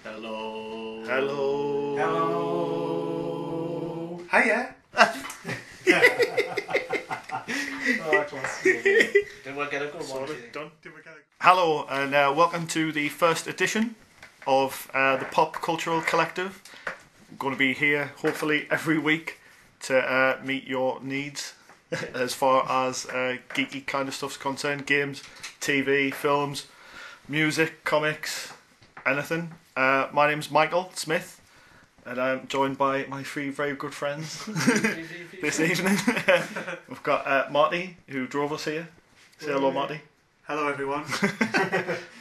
Hello. Hello. Hello. Hiya. Didn't work out a good one. Hello, and welcome to the first edition of the Pop Cultural Collective. I'm going to be here, hopefully, every week to meet your needs as far as geeky kind of stuff's concerned. Games, TV, films, music, comics, anything. My name's Michael Smith, and I'm joined by my three very good friends this evening. We've got Marty, who drove us here. Say hello, Marty. Hello, everyone.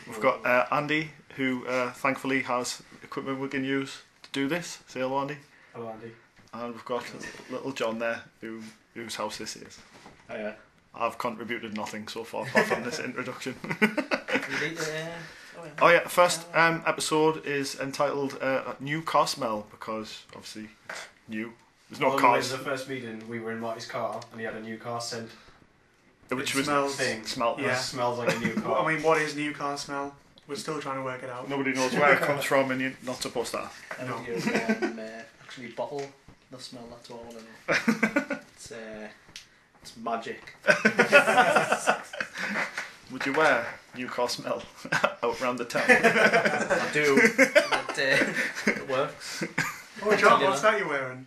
We've got Andy, who thankfully has equipment we can use to do this. Say hello, Andy. Hello, Andy. And we've got little John there, whose house this is. Hiya. I've contributed nothing so far apart from this introduction. You need Oh yeah, the first episode is entitled New Car Smell, because obviously it's new. There's no cars. The first meeting, we were in Marty's car, and he had a new car scent. Which It was smells- smelled. Yeah, smells like a new car. I mean, what is new car smell? We're still trying to work it out. Nobody knows where it comes from, and you're not supposed to ask. No. you actually bottle the smell, that's all. And it's magic. Would you wear New Car Smell out round the town? I do. But, it works. Oh, John, what's that you're wearing?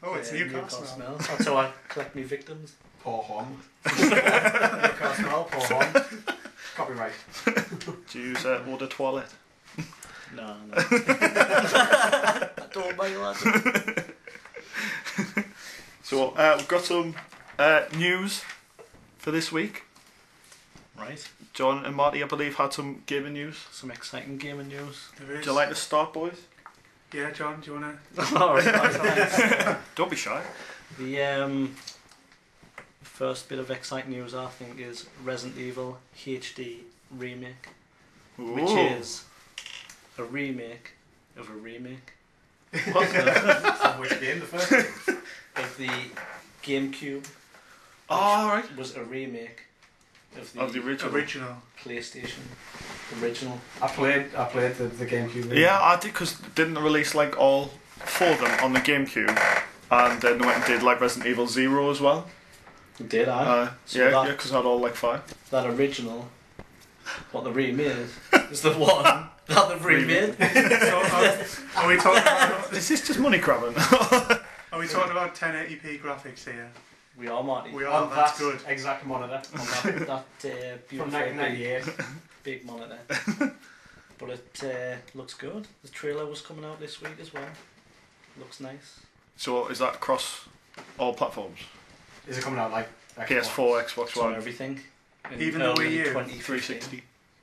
Oh, it's new car car smell. That's how I collect my victims. Poor Hom. New car smell, poor Hom. Copyright. Do you use eau de toilette? No. I don't buy that. So we've got some news for this week. Right. John and Marty, I believe, had some gaming news. Some exciting gaming news. There Would is. you like to start, boys? Yeah, John, do you want to? Alright. Don't be shy. The first bit of exciting news, I think, is Resident Evil HD Remake, which Ooh. is a remake of a remake From which game? The first game? of the GameCube. Oh, right. Was a remake of Of the original. Original. PlayStation original. I played the GameCube. Yeah, I did, because didn't they release like all four of them on the GameCube, and then they went and did like Resident Evil 0 as well. Did I? So Yeah, that- because I had all like five. That original, what the remade is the one that they've remade. So, are we talking about? Is this just money grabbing? Are we talking about 1080p graphics here? We are, Marty. We On are. That's that good. exact monitor. On that beautiful From 1998. big monitor. But it looks good. The trailer was coming out this week as well. Looks nice. So is that across all platforms? Is it coming out like Xbox? PS4, Xbox So One, everything. In Even the early Wii U? 2015. 360.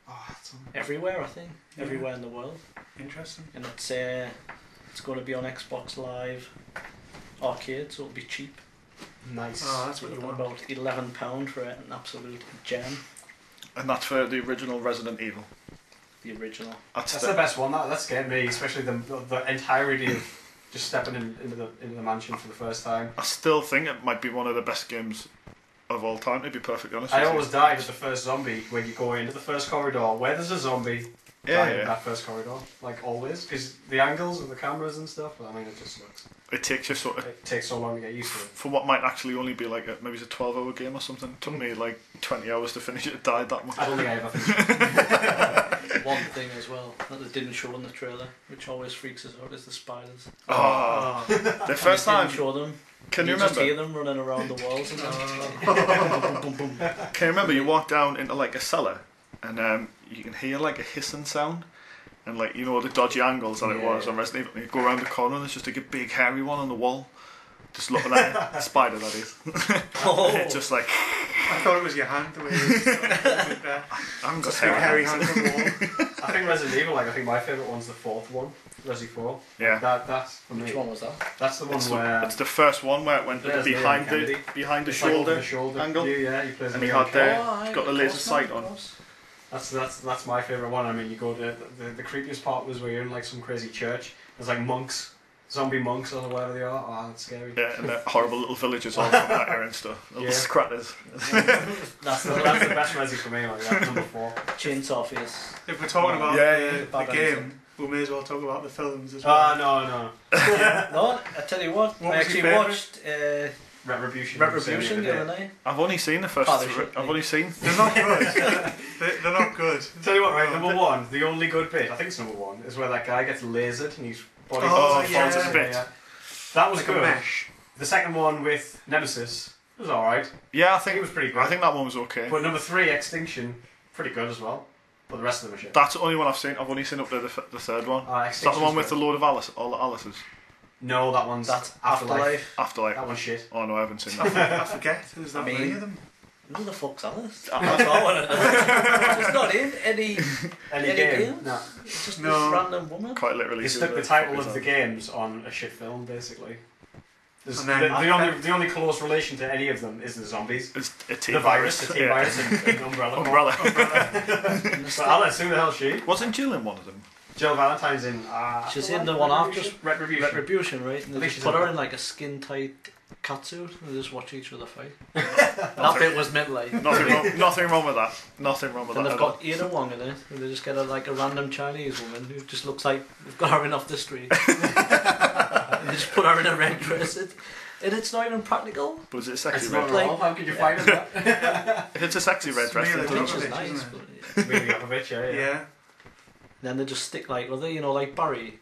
Oh, that's Everywhere, I think. Yeah. Everywhere in the world. Interesting. And it's going to be on Xbox Live Arcade, so it'll be cheap. nice. Oh, that's what you want. About £11 for it, an absolute gem. And that's for the original Resident Evil. The original. That's That's the best one. That scared me, especially the entirety of just stepping into the mansion for the first time. I still think it might be one of the best games of all time, to be perfectly honest. I with you. always died at the first zombie when you go into the first corridor where there's a zombie. Yeah, Die in yeah. that first corridor, like always, because the angles of the cameras and stuff. I mean, it just looks. It takes you sort of, It takes so long to get used to it. for what might actually only be like maybe it's a 12-hour game or something. It took me like 20 hours to finish it. It died that much. I don't think I ever finished. One thing as well that they didn't show in the trailer, which always freaks us out, is the spiders. Oh, the And first they time. didn't show them. Can you just hear remember? them running around the walls and that. Boom, boom, boom. Can you remember? You walk down into like a cellar, and you can hear like a hissing sound, and like you know the dodgy angles that it Yeah, was yeah. on Resident Evil. And you go around the corner, and there's just like a big hairy one on the wall, just looking at it. A spider, that is. Oh. It's just like I thought it was your hand the way you with there. I haven't got Just big hairy hands. hand on the wall. I think Resident Evil, I think my favourite one's the fourth one, Resi 4. Yeah. That's for me. Which one was that? That's the one It's where the first one where it went There's behind Leon the Kennedy. behind the it's like over shoulder the shoulder angle, view, yeah, you play as and he Leon had Kennedy. the got the laser sight on. That's my favourite one. I mean, you go to the creepiest part was where you're in like some crazy church. There's like monks, zombie monks or whatever they are. Oh, that's scary. Yeah, and the horrible little villages all from that era and stuff. Little Yeah. scratters. That's So the that's the best Resi for me. Like that's number 4. chainsaw face. If we're talking about Yeah, yeah. the Bad game, we may as well talk about the films as Ah, well. no. No, I tell you what, What I was actually your watched Retribution. Retribution the other night. I've only seen the first. Father Three. shit, I've only seen. They're not good. They're not good. Tell you what, right? Number one, the only good bit, I think it's number one, is where that guy gets lasered and his body Oh, falls falls in a bit. That was Like good. a mesh. The second one with Nemesis was alright. Yeah, I I think think it was pretty good. I think that one was okay. But number three, Extinction, pretty good as well. But the rest of them are shit. That's the only one I've seen. I've only seen up to the third one. Is that the Extinction's one with the good. load of Alice, all the Alice's? No, that one's That's Afterlife. Afterlife. That one's shit. Oh no, I haven't seen that. I forget. There's that I mean- many of them. Who the fuck's Alice? Uh-uh. That's what I want to know. She's not in any Any game. game? No. It's just No. this random woman. Quite literally. They who stuck the title fuck of is the that? games on a shit film, basically. There's And then- the only close relation to any of them is the zombies. It's a T The virus, the Yeah. T-virus, and Umbrella. Umbrella. And But Alice, who the hell's she? Wasn't Jill in one of them? Jill Valentine's in. She's in the one after Retribution. Retribution, right? And I they think just she's put in her that. in like a skin tight catsuit and they just watch each other fight. That bit was meant like. Nothing wrong with that. Nothing wrong with And that. they've got Ada Wong in it, and they just get like a random Chinese woman who just looks like they've got her in off the street. And they just put her in a red dress, and it's not even practical. But is it sexy It's red not dress? at all. How could you find that? If it's a sexy red dress, Smear then the it Which doesn't. is Djokovic, nice, isn't but Really got a bit, yeah. Yeah. then they just stick like other, like Barry.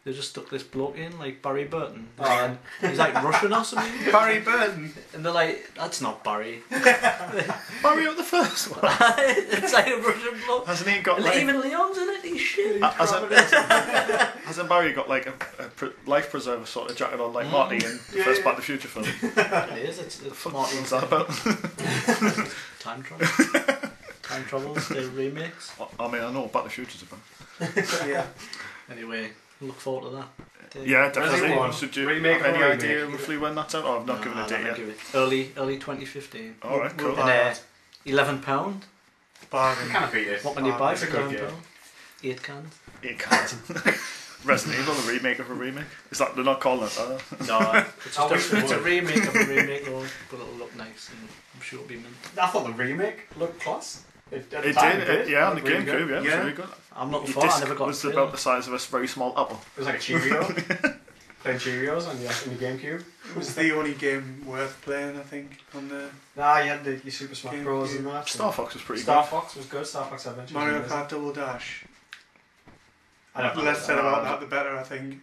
They just stuck this bloke in, like Barry Burton. Oh. And he's like Russian or something. Barry Burton. And they're like, that's not Barry. Barry up the first one. It's like a Russian bloke. Hasn't he got And like? even Leon's in it, he's shit. Hasn't Barry got like a life preserver sort of jacket on like Marty in the first Back to the Future film? It is, it's What Martin's was that about? time travel. Time travels, the remakes. I mean, I know what Back to the Future's about. Yeah. Anyway, look forward to that. Yeah, definitely. Resident Evil. Should you Remake have any or idea remake? roughly when that's out? Oh, I've not given a date yet. Early 2015. All right, cool. We'll And buy £11. Bargain. Kind of beat it. What can you buy It's a for good £11? game. 8 cans. It can't. Resident Evil, the remake of a remake. Is that they're not calling it that? No, it's, I wish just they it's a would. remake of a remake, though, but it'll look nice and I'm sure it'll be mint. I thought the remake looked class. At the It time, did, yeah, on the Looked really GameCube, good. yeah, it was Yeah. really good. I'm not Your far, I disc never got was to about the size of a very small apple. It was like a Cheerio. Playing Cheerios on the GameCube. It was the only game worth playing, I think, on the Nah, you had your Super Smash Game Bros. Cube. and that. Star Fox was pretty Star Fox was good. Star Fox Adventure. Mario Kart Double Dash. I don't The know. less said about that, the better, I think.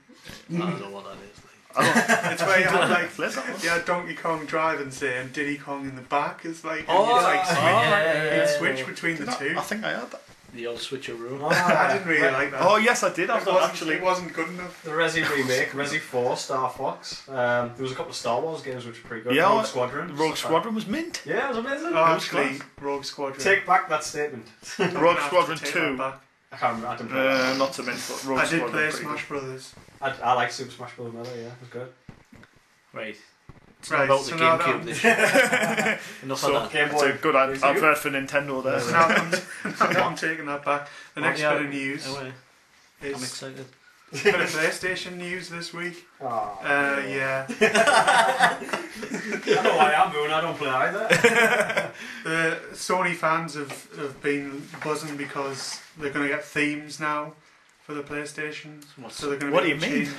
I don't know what that is. It's where you had like Played that one? you had Donkey Kong driving, say, and Diddy Kong in the back. It's like Oh, you like switch, yeah. you'd switch between the Did two. I think I had that. The old switcheroo. I didn't really like that. Oh yes, I did have it that wasn't, actually. it wasn't good enough. The Resi remake, Resi 4, Star Fox. There was a couple of Star Wars games which were pretty good. Yeah, Rogue Squadron. Rogue Squadron was mint. Yeah, it was amazing. Oh, was actually, Rogue Squadron. Take back that statement. I'm gonna Rogue have to Squadron take 2. that back. I can't remember. I didn't play that. Not to mint, but Rogue I did Squadron play was pretty Smash Brothers. I like Super Smash Bros. Melee, yeah, it was good. Right. It's Right, not about so the now GameCube that- this year. Enough So, of that. Game It's Boy. a good advert for Nintendo there. So now I'm taking that back. The next Yeah, bit of news anyway, I'm is excited. bit of PlayStation news this week. Aw. Yeah. I know I am, but I don't play either. The Sony fans have been buzzing because they're going to get themes now for the PlayStation. So they're going to What be do able to you mean? change.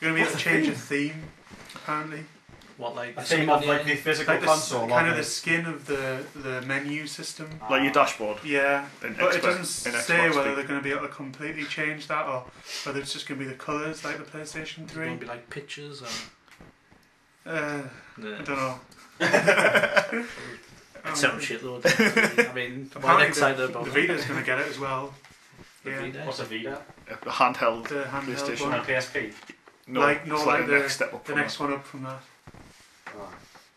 You're going to be able to change a theme, apparently. What, like A something theme on of like the physical Like the, console. kind of or the skin of the menu system. Like your dashboard. Yeah, In but it Xbox- doesn't in say Xbox whether speak. they're going to be able to completely change that or whether it's just going to be the colours like the PlayStation It's 3. going to be like pictures or... I Yeah. don't know. It sounds shit though. I mean, I'm Apparently excited the about Vita's going to get it as well. The Yeah. Vita. What's a Vita? A handheld The handheld PlayStation. one. A PSP. No, Like- it's no, like like the next step up The from next one up from that.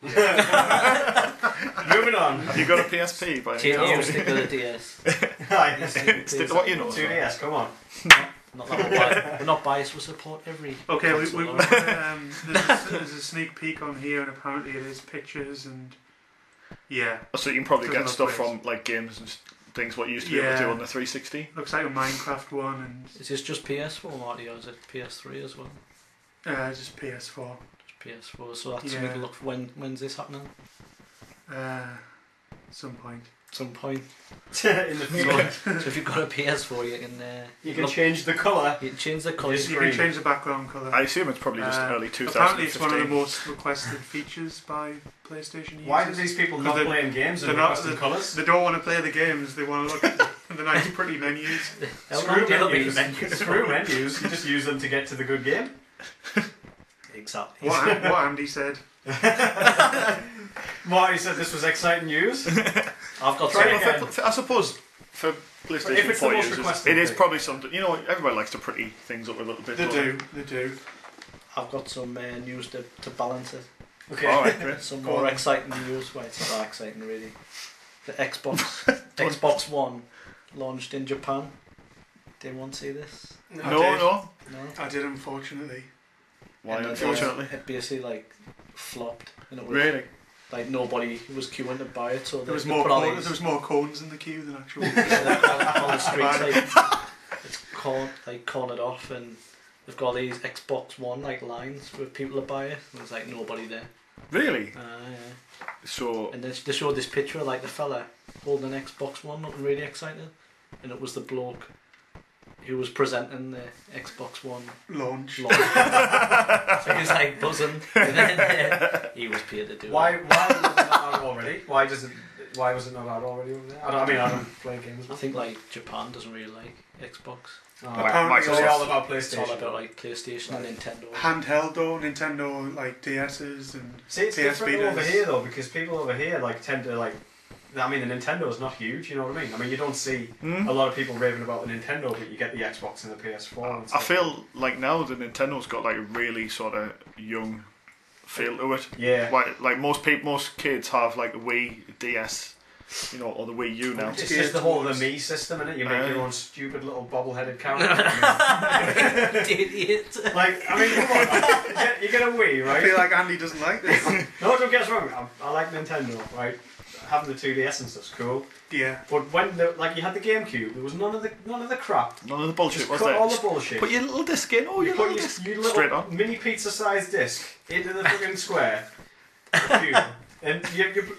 Moving on. that. Have you got a PSP by any Take chance? you stick with the DS. Stick to what you know. 2DS, come on. Not that we're not biased, we support every Okay, console, though. there's a sneak peek on here, and apparently it is pictures and yeah, So you can probably Doesn't get look stuff great. from like games and things what you used to be able to do Yeah. on the 360. looks like a Minecraft one and Is this just PS4, Marty, or is it PS3 as well? just PS4. Just PS4, so that's Yeah. something to look for. When's this happening? Some point. some point. In the future. So if you've got a PS4, You can look- change the colour. you can change the colour. Yes. You can change the background colour. I assume it's probably just early Apparently, it's one of the 2015. most requested features by PlayStation users. Why do these people not Because playing games and they're not- requesting colours? They don't want to play the games. They want to look at the nice, pretty menus. How Screw long do you menus. think menus? Screw menus. You just use them to get to the good game. Exactly. What Andy said. Marty said this was exciting news. I've got Try some, it again. I suppose for If PlayStation it's the 4 most users, requested it is thing. probably something. You know, everybody likes to pretty things up a little bit. They don't do. They do. I've got some news to balance it. Okay. All right, great. Some Go more on. exciting news. Well, it's not that exciting really. The Xbox One launched in Japan. Did anyone see this? I No, did. no. No. I did, unfortunately. Why, And it, unfortunately? it basically like flopped, and it was Really? like nobody was queuing to buy it. So There was they more. put all There these- was more cones in the queue than actual. on the streets, like, it's cornered off, and they've got these Xbox One like lines with people to buy it, and there's like nobody there. Really? Yeah. So, And then they showed this picture of like the fella holding an Xbox One, looking really excited, and it was the bloke who was presenting the Xbox One Launch. launch. So he was like buzzing, and then he was paid to do Why it. was it not out already? Why was it not out already over there? I don't play games. I think like Japan doesn't really like Xbox. Oh, Apparently so it's all about PlayStation. It's all about like PlayStation and Nintendo. Handheld though, Nintendo like DS's and See, it's PS different Vitas. over here though, because people over here like tend to like. I mean, the Nintendo is not huge. You know what I mean? I mean, you don't see a lot of people raving about the Nintendo, but you get the Xbox and the PS4. And I stuff. feel like now the Nintendo's got like a really sort of young feel to it. Yeah. Like most kids have like a Wii, DS, you know, or the Wii U now. It's just the whole the Me system in it. You make your own stupid little bobble-headed character. Idiot. Like, I mean, come on. You get a Wii, I right? feel like Andy doesn't like this. No, don't get us wrong. I like Nintendo, right? Having the 2DS and stuff's cool. Yeah. But when you had the GameCube, there was none of the crap. None of the bullshit Just was cut there. all the bullshit. Put your little disc in. Oh, you your put little disc. your little Straight on. mini pizza-sized disc into the fucking square, computer, and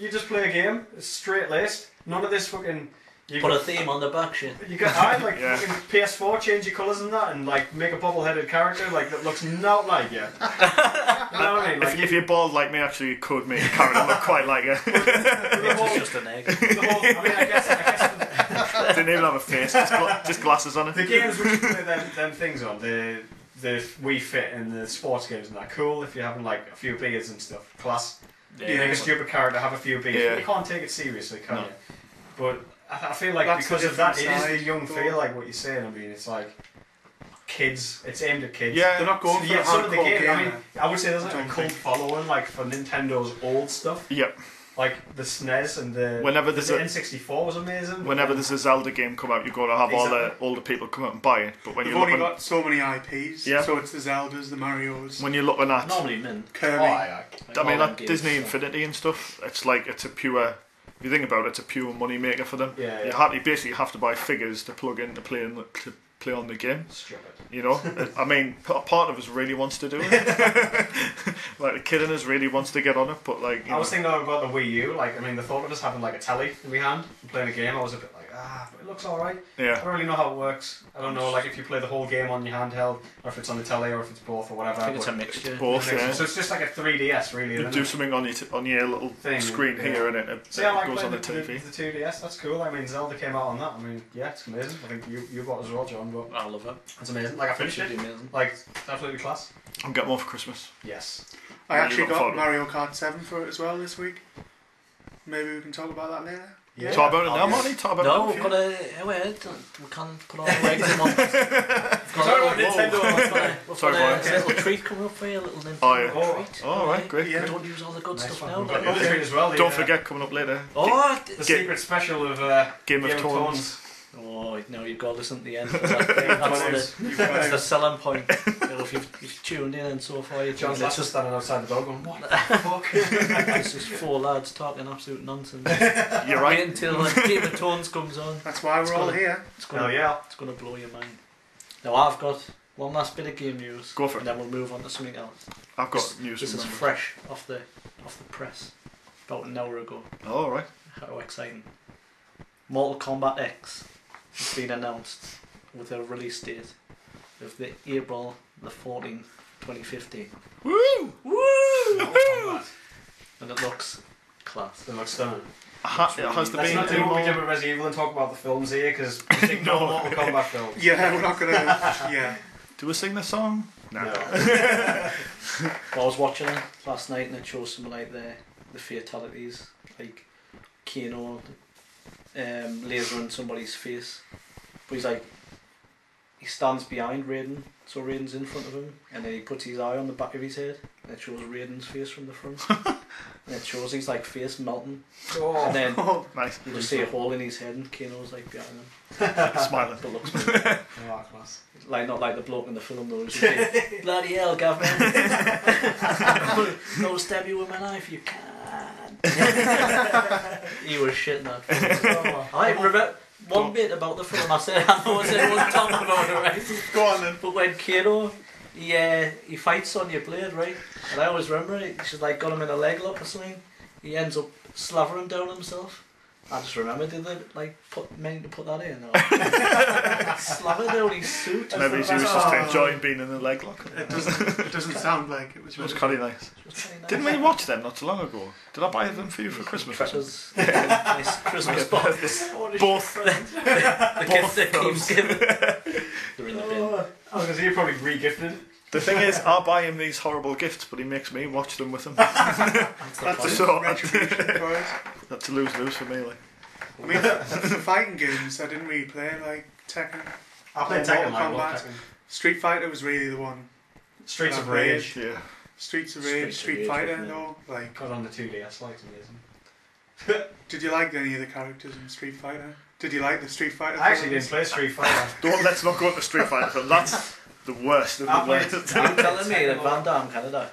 you just play a game. It's straight laced. None of this fucking. You Put a got, theme on the back shit. you got like Yeah. fucking PS4, change your colours and that, and like make a bobble-headed character like that looks not like you. You know what I mean? Like If you're bald like me, actually, you could make a character look quite like it. the whole, It's just an egg. the whole, I mean, I guess Didn't even have a face, just glasses on the it. games which you play them things on, the Wii Fit and the sports games and that, cool if you're having like a few beers and stuff, class. Yeah. Make a stupid character, have a few beers. Yeah. You can't take it seriously, can No. you? But I feel like That's because the of that, it different is the side, young though. feel, like what you're saying. I mean, it's like kids. It's aimed at kids. Yeah. They're not going for Yeah, a some of the hardcore games. I mean, gamer. I would say there's like I a don't cult think. following, like for Nintendo's old stuff, Yep. like the SNES and the. Whenever there's the a N64 was amazing. whenever there's a Zelda game come out, you've got to have all the Exactly. older people come out and buy it. But when They've you're only looking, got so many IPs. Yeah. So it's the Zeldas, the Marios, when you're looking at, Normally men. Kirby. Oh, aye. Like I mean, all like them Disney games, Infinity and stuff, it's like it's a pure. If you think about it, it's a pure money maker for them. Yeah, You basically have to buy figures to plug in to play on the game. Stupid. You know, I mean, part of us really wants to do it. Like the kid in us really wants to get on it, but like, you I was know, thinking about the Wii U. Like, I mean, the thought of us having like a telly in my hand and playing a game, I was a bit like, but it looks alright. I yeah, don't really know how it works. I don't know, like, if you play the whole game on your handheld, or if it's on the telly, or if it's both, or whatever. I think it's a but- mixture. both. Yeah, So it's just like a 3DS, really. you Isn't do it? something on your little Thing, screen yeah. here, and it See, I like goes on playing the TV. the 2DS. That's cool. I mean, Zelda came out on that. I mean, yeah, it's amazing. I think you bought it as well, John. But I love it. it's amazing. Like, I finished Should it. be amazing. Like, it's absolutely class. I'm getting one for Christmas. Yes. I Really actually look got forward. Mario Kart 7 for it as well this week. Maybe we can talk about that later. Yeah. Talk about it now, Obvious. Marty. Talk about No, it. we've got to. Wait, we can't put all the eggs in one. We've Sorry about Nintendo. We've Sorry, got Brian. a little treat coming up for you, a little Nintendo Oh, yeah. treat. Oh, right, great. Yeah. Don't use all the good Nice stuff one. now. We've got like- another treat as well. Don't forget, coming up later, Oh, the secret special of Game of Thrones. oh, no, you've got to listen to the end. Thrones. That's the selling point. You know, if you've tuned in and so far, you John's think last it's just just, standing outside the door going, what the fuck? it's just four lads talking absolute nonsense. You're Wait right. until Game of Thrones comes on. That's why It's we're all gonna- here. It's Hell gonna, yeah. it's gonna blow your mind. Now I've got one last bit of game news. Go for it. And then we'll move on to something else. I've got news. This from is members. fresh off the press. About an hour ago. Oh, all right. How exciting! Mortal Kombat X has been announced with a release date of the April the 14th, 2015. Woo! Woo! And it looks class. It looks stunning. Has there Let's been not do any what we did more? with Resident Evil and talk about the films here, because we think No. no Mortal Kombat films. Yeah, we're not gonna. Yeah. Do we sing the song? No. No. Well, I was watching it last night and it shows some like the fatalities, like Kano lasering somebody's face, but he's like, he stands behind Raiden, so Raiden's in front of him, and then he puts his eye on the back of his head and it shows Raiden's face from the front, and it shows his like face melting, and then Nice. you just see a hole in his head and Kano's like behind him. Smiling. But looks good. Oh, class. Like not like the bloke in the film though. He's like, bloody hell, Gavin! Go stab you with my knife, you can. He was shitting that film. I remember one bit about the film. I said I know what everyone's talking about it, right? Go on then. But when Kano, he fights Sonya Blade, right? And I always remember it. She's like got him in a leg lock or something. He ends up slavering down himself. I just remember, did they like meaning to put that in? Or slaver down his suit. Maybe he was just enjoying being in the leg lock. It doesn't sound like it was. It was Really kind of nice. It was kinda nice. Didn't we watch them not too long ago? Did I buy them for you for Christmas? Treasures. Nice Christmas box. Both. The gift that keeps giving. They're in the bin. I was going to say you probably re-gifted. The thing is, I buy him these horrible gifts, but he makes me watch them with him. That's the That's point. So- a retribution for us. That's a lose-lose for me. Like. I mean, for fighting games, I didn't really play like Tekken. I played Mortal Tekken, I love Kombat. Tekken. Street Fighter was really the one. Streets of I played. Rage. Yeah. Streets of Streets Rage, of Street Rage, Fighter, wasn't it? though. Like, Got on the 2DS, like, it's amazing. did you like any of the characters in Street Fighter? Did you like the Street Fighter? I actually films? didn't play Street Fighter. Let's not go into Street Fighter film. That's the worst of I the played- worst. Are you telling me that Van Damme can die?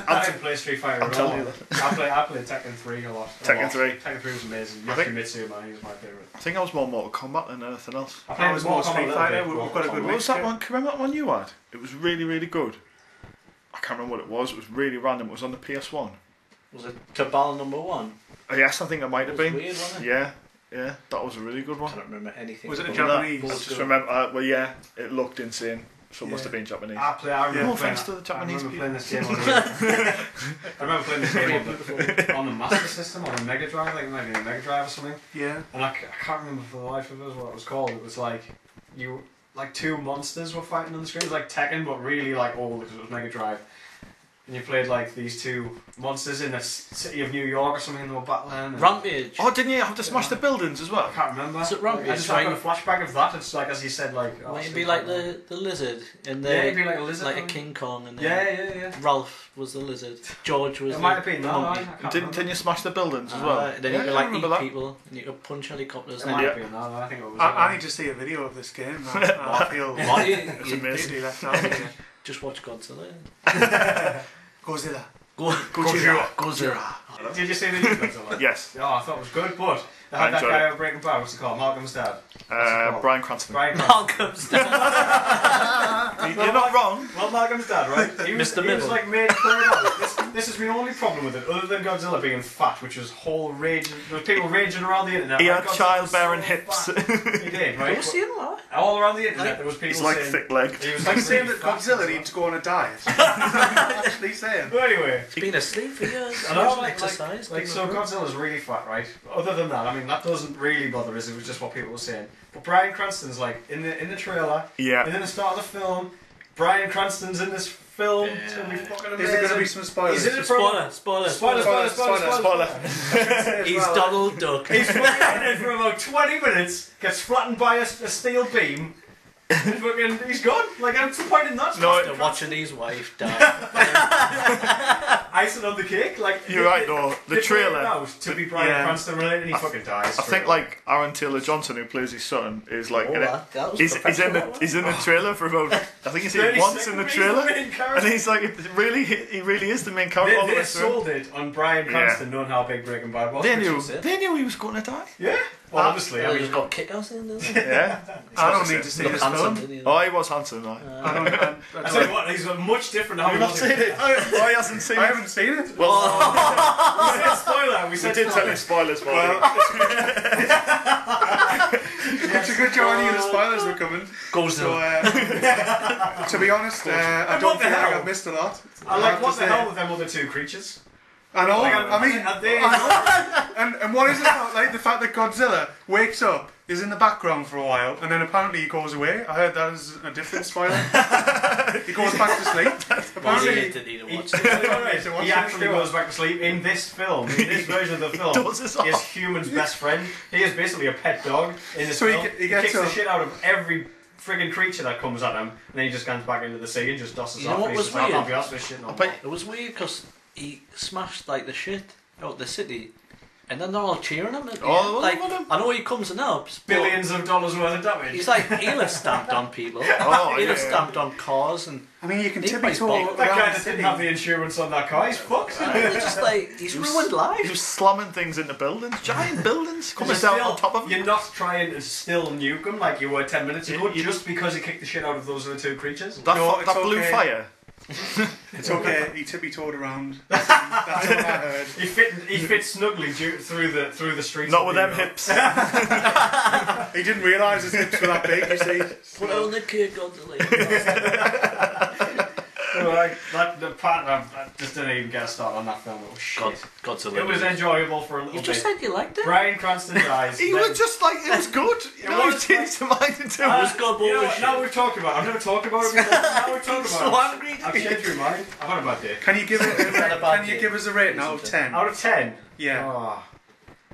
I didn't play Street Fighter I'm at all. telling you I played Tekken 3 a lot. Tekken 3. Tekken 3 was amazing. I think- Yoshimitsu, man, he was my favourite. I think I was more Mortal Kombat than anything else. I was more Mortal Kombat Street a little Fighter. bit, We've but got a good What was that mixture. one? Can you remember that one you had? It was really, really good. I can't remember what it was. It was really random. It was on the PS1. Was it Cabal #1? Yes, I think it might It have was been. weird, wasn't it? Yeah, yeah, that was a really good I one. can't remember anything. Was it a about Japanese? that. I just remember, well, yeah, it looked insane. So it must have been Japanese. I remember No playing offence to the Japanese I remember people. playing this game on the, I remember playing this game on the Master System, on the Mega Drive, like maybe a Mega Drive or something. Yeah. And I can't remember for the life of us what it was called. It was like, like two monsters were fighting on the screen. It was like Tekken, but really like old because it was Mega Drive. And you played like these two monsters in the city of New York or something, and they were battling. And Rampage. Oh, didn't you have to smash the buildings as I well? can't remember. Is it Rampage, I just right? got a flashback of that. It's like, as you said, like... oh, Might it Street be like Fighter. the lizard in the Yeah, it'd be like a lizard. like a one. King Kong and Yeah. Ralph was the lizard. George was It the might have been that. monkey. I can't Didn't remember. you smash the buildings as well? Then Yeah, you could I like remember eat that. people and you could punch helicopters. It And might Yeah. have been that. I think it was. I need to see a video of this game. I feel Why you amazing. completely left out here. just watch Godzilla? Godzilla. Godzilla. Did you see the new Godzilla? Yes. Oh, I thought it was good, but they I had that enjoyed guy it. over Breaking Bad. What's he called? Malcolm's dad. Bryan Cranston. Brian Cranston. Malcolm's down. You're not wrong. Well, Malcolm's dad, right? He was, Mr. he was Middle. like made clear now. This is my only problem with it, other than Godzilla being fat, which was whole rage. There was people raging around the internet. He like, had Godzilla's childbearing so hips. fat. He did, right? Have you seen that? All around the internet, there was people He's like saying. thick-legged. He was Like like saying really that fat Godzilla and needs to go on a diet. Actually saying. But anyway, He's been asleep for years. I know, Exercise. like so Godzilla's really fat, right? Other than that, I mean, that doesn't really bother us. It was just what people were saying. But Bryan Cranston's like in the trailer, Yeah. and then the start of the film, Bryan Cranston's in this film. It's gonna be fucking amazing. Is there going to be some spoilers? He's in it Spoiler. Spoiler. He's Donald Duck. He's fucking in it for about 20 minutes, gets flattened by a steel beam, and fucking, he's gone. Like, what's the point in that? No, After watching his wife die. Icing on the cake. Like, You're right though. The they play it trailer. out to be Bryan Yeah. Cranston related, and he fucking dies. I think like Aaron Taylor Johnson, who plays his son, is like Oh, in it. that was He's in the trailer for about I think he's in it once in the trailer, and he's like, he really is the main character. all the They way through. sold it on Bryan Cranston knowing how big Breaking Bad was. They which knew. was it. They knew he was going to die. Yeah. Well, obviously, I Well, mean, he's got kick-ass in, doesn't he? Yeah. I don't need to see Look this handsome, film. didn't he? Oh, he was handsome, right? I don't. I I tell you what, he's much different. How Have he you not was seen in it? Oh, he hasn't seen I it. haven't seen it. Well, We said spoiler. We we said did tell spoiler. him spoilers, for Well, you. it's a good job I knew the spoilers were coming. Goes So, to to be honest, I And don't what the feel like hell? I've missed a lot. I have like to what the say. hell with them other two creatures. I know. Like, I mean, are they? and what is it about, like the fact that Godzilla wakes up, is in the background for a while, and then apparently he goes away? I heard that is a different spoiler. He goes back to sleep. Apparently, He actually goes back to sleep in this film. In this version of the film, does this he is all. human's best friend. He is basically a pet dog in this So he film. he gets kicks the up. shit out of every frigging creature that comes at him, and then he just goes back into the sea and just dusts You know off. what and he was says, "I can't weird? be asked this shit no But- more." It was weird because he smashed like the shit out the city, and then they're all cheering him. At the Oh, end. Like, look at him. I know he comes and helps, but Billions of dollars worth of damage. he's like he'll have stamped on people. Oh, He'll have yeah. stamped on cars, and I mean, you can He tippy plays toe ball. around that guy the that city. didn't have the insurance on that car, he's fucked. they're just like he's ruined He lives. was slamming things into buildings, giant buildings, coming You're down still- on top of him. You're not trying to still nuke him like you were 10 minutes ago, You- just because he kicked the shit out of those other two creatures. That, No, that it's blue okay. fire. It's okay. He tippy toed around. That's what I heard. He fit snugly through the streets. Not of with New them York. hips. He didn't realise his hips were that big. You see. Put on the cake, Godzilla. The part I just didn't even get a start on that film. It was shit. Godzilla. It was enjoyable for a little You just bit. said you liked it. Bryan Cranston dies. He then- was just like, it was good. You know, he was changed his mind into Uh, was good you know what, bullshit. now we've talked about it. I've never talked about it before. Now we've talked So about angry. it. I've changed my mind. I've had a bad day. Can you give it? Can you give us a rating out of 10? Out of 10? Yeah, Oh,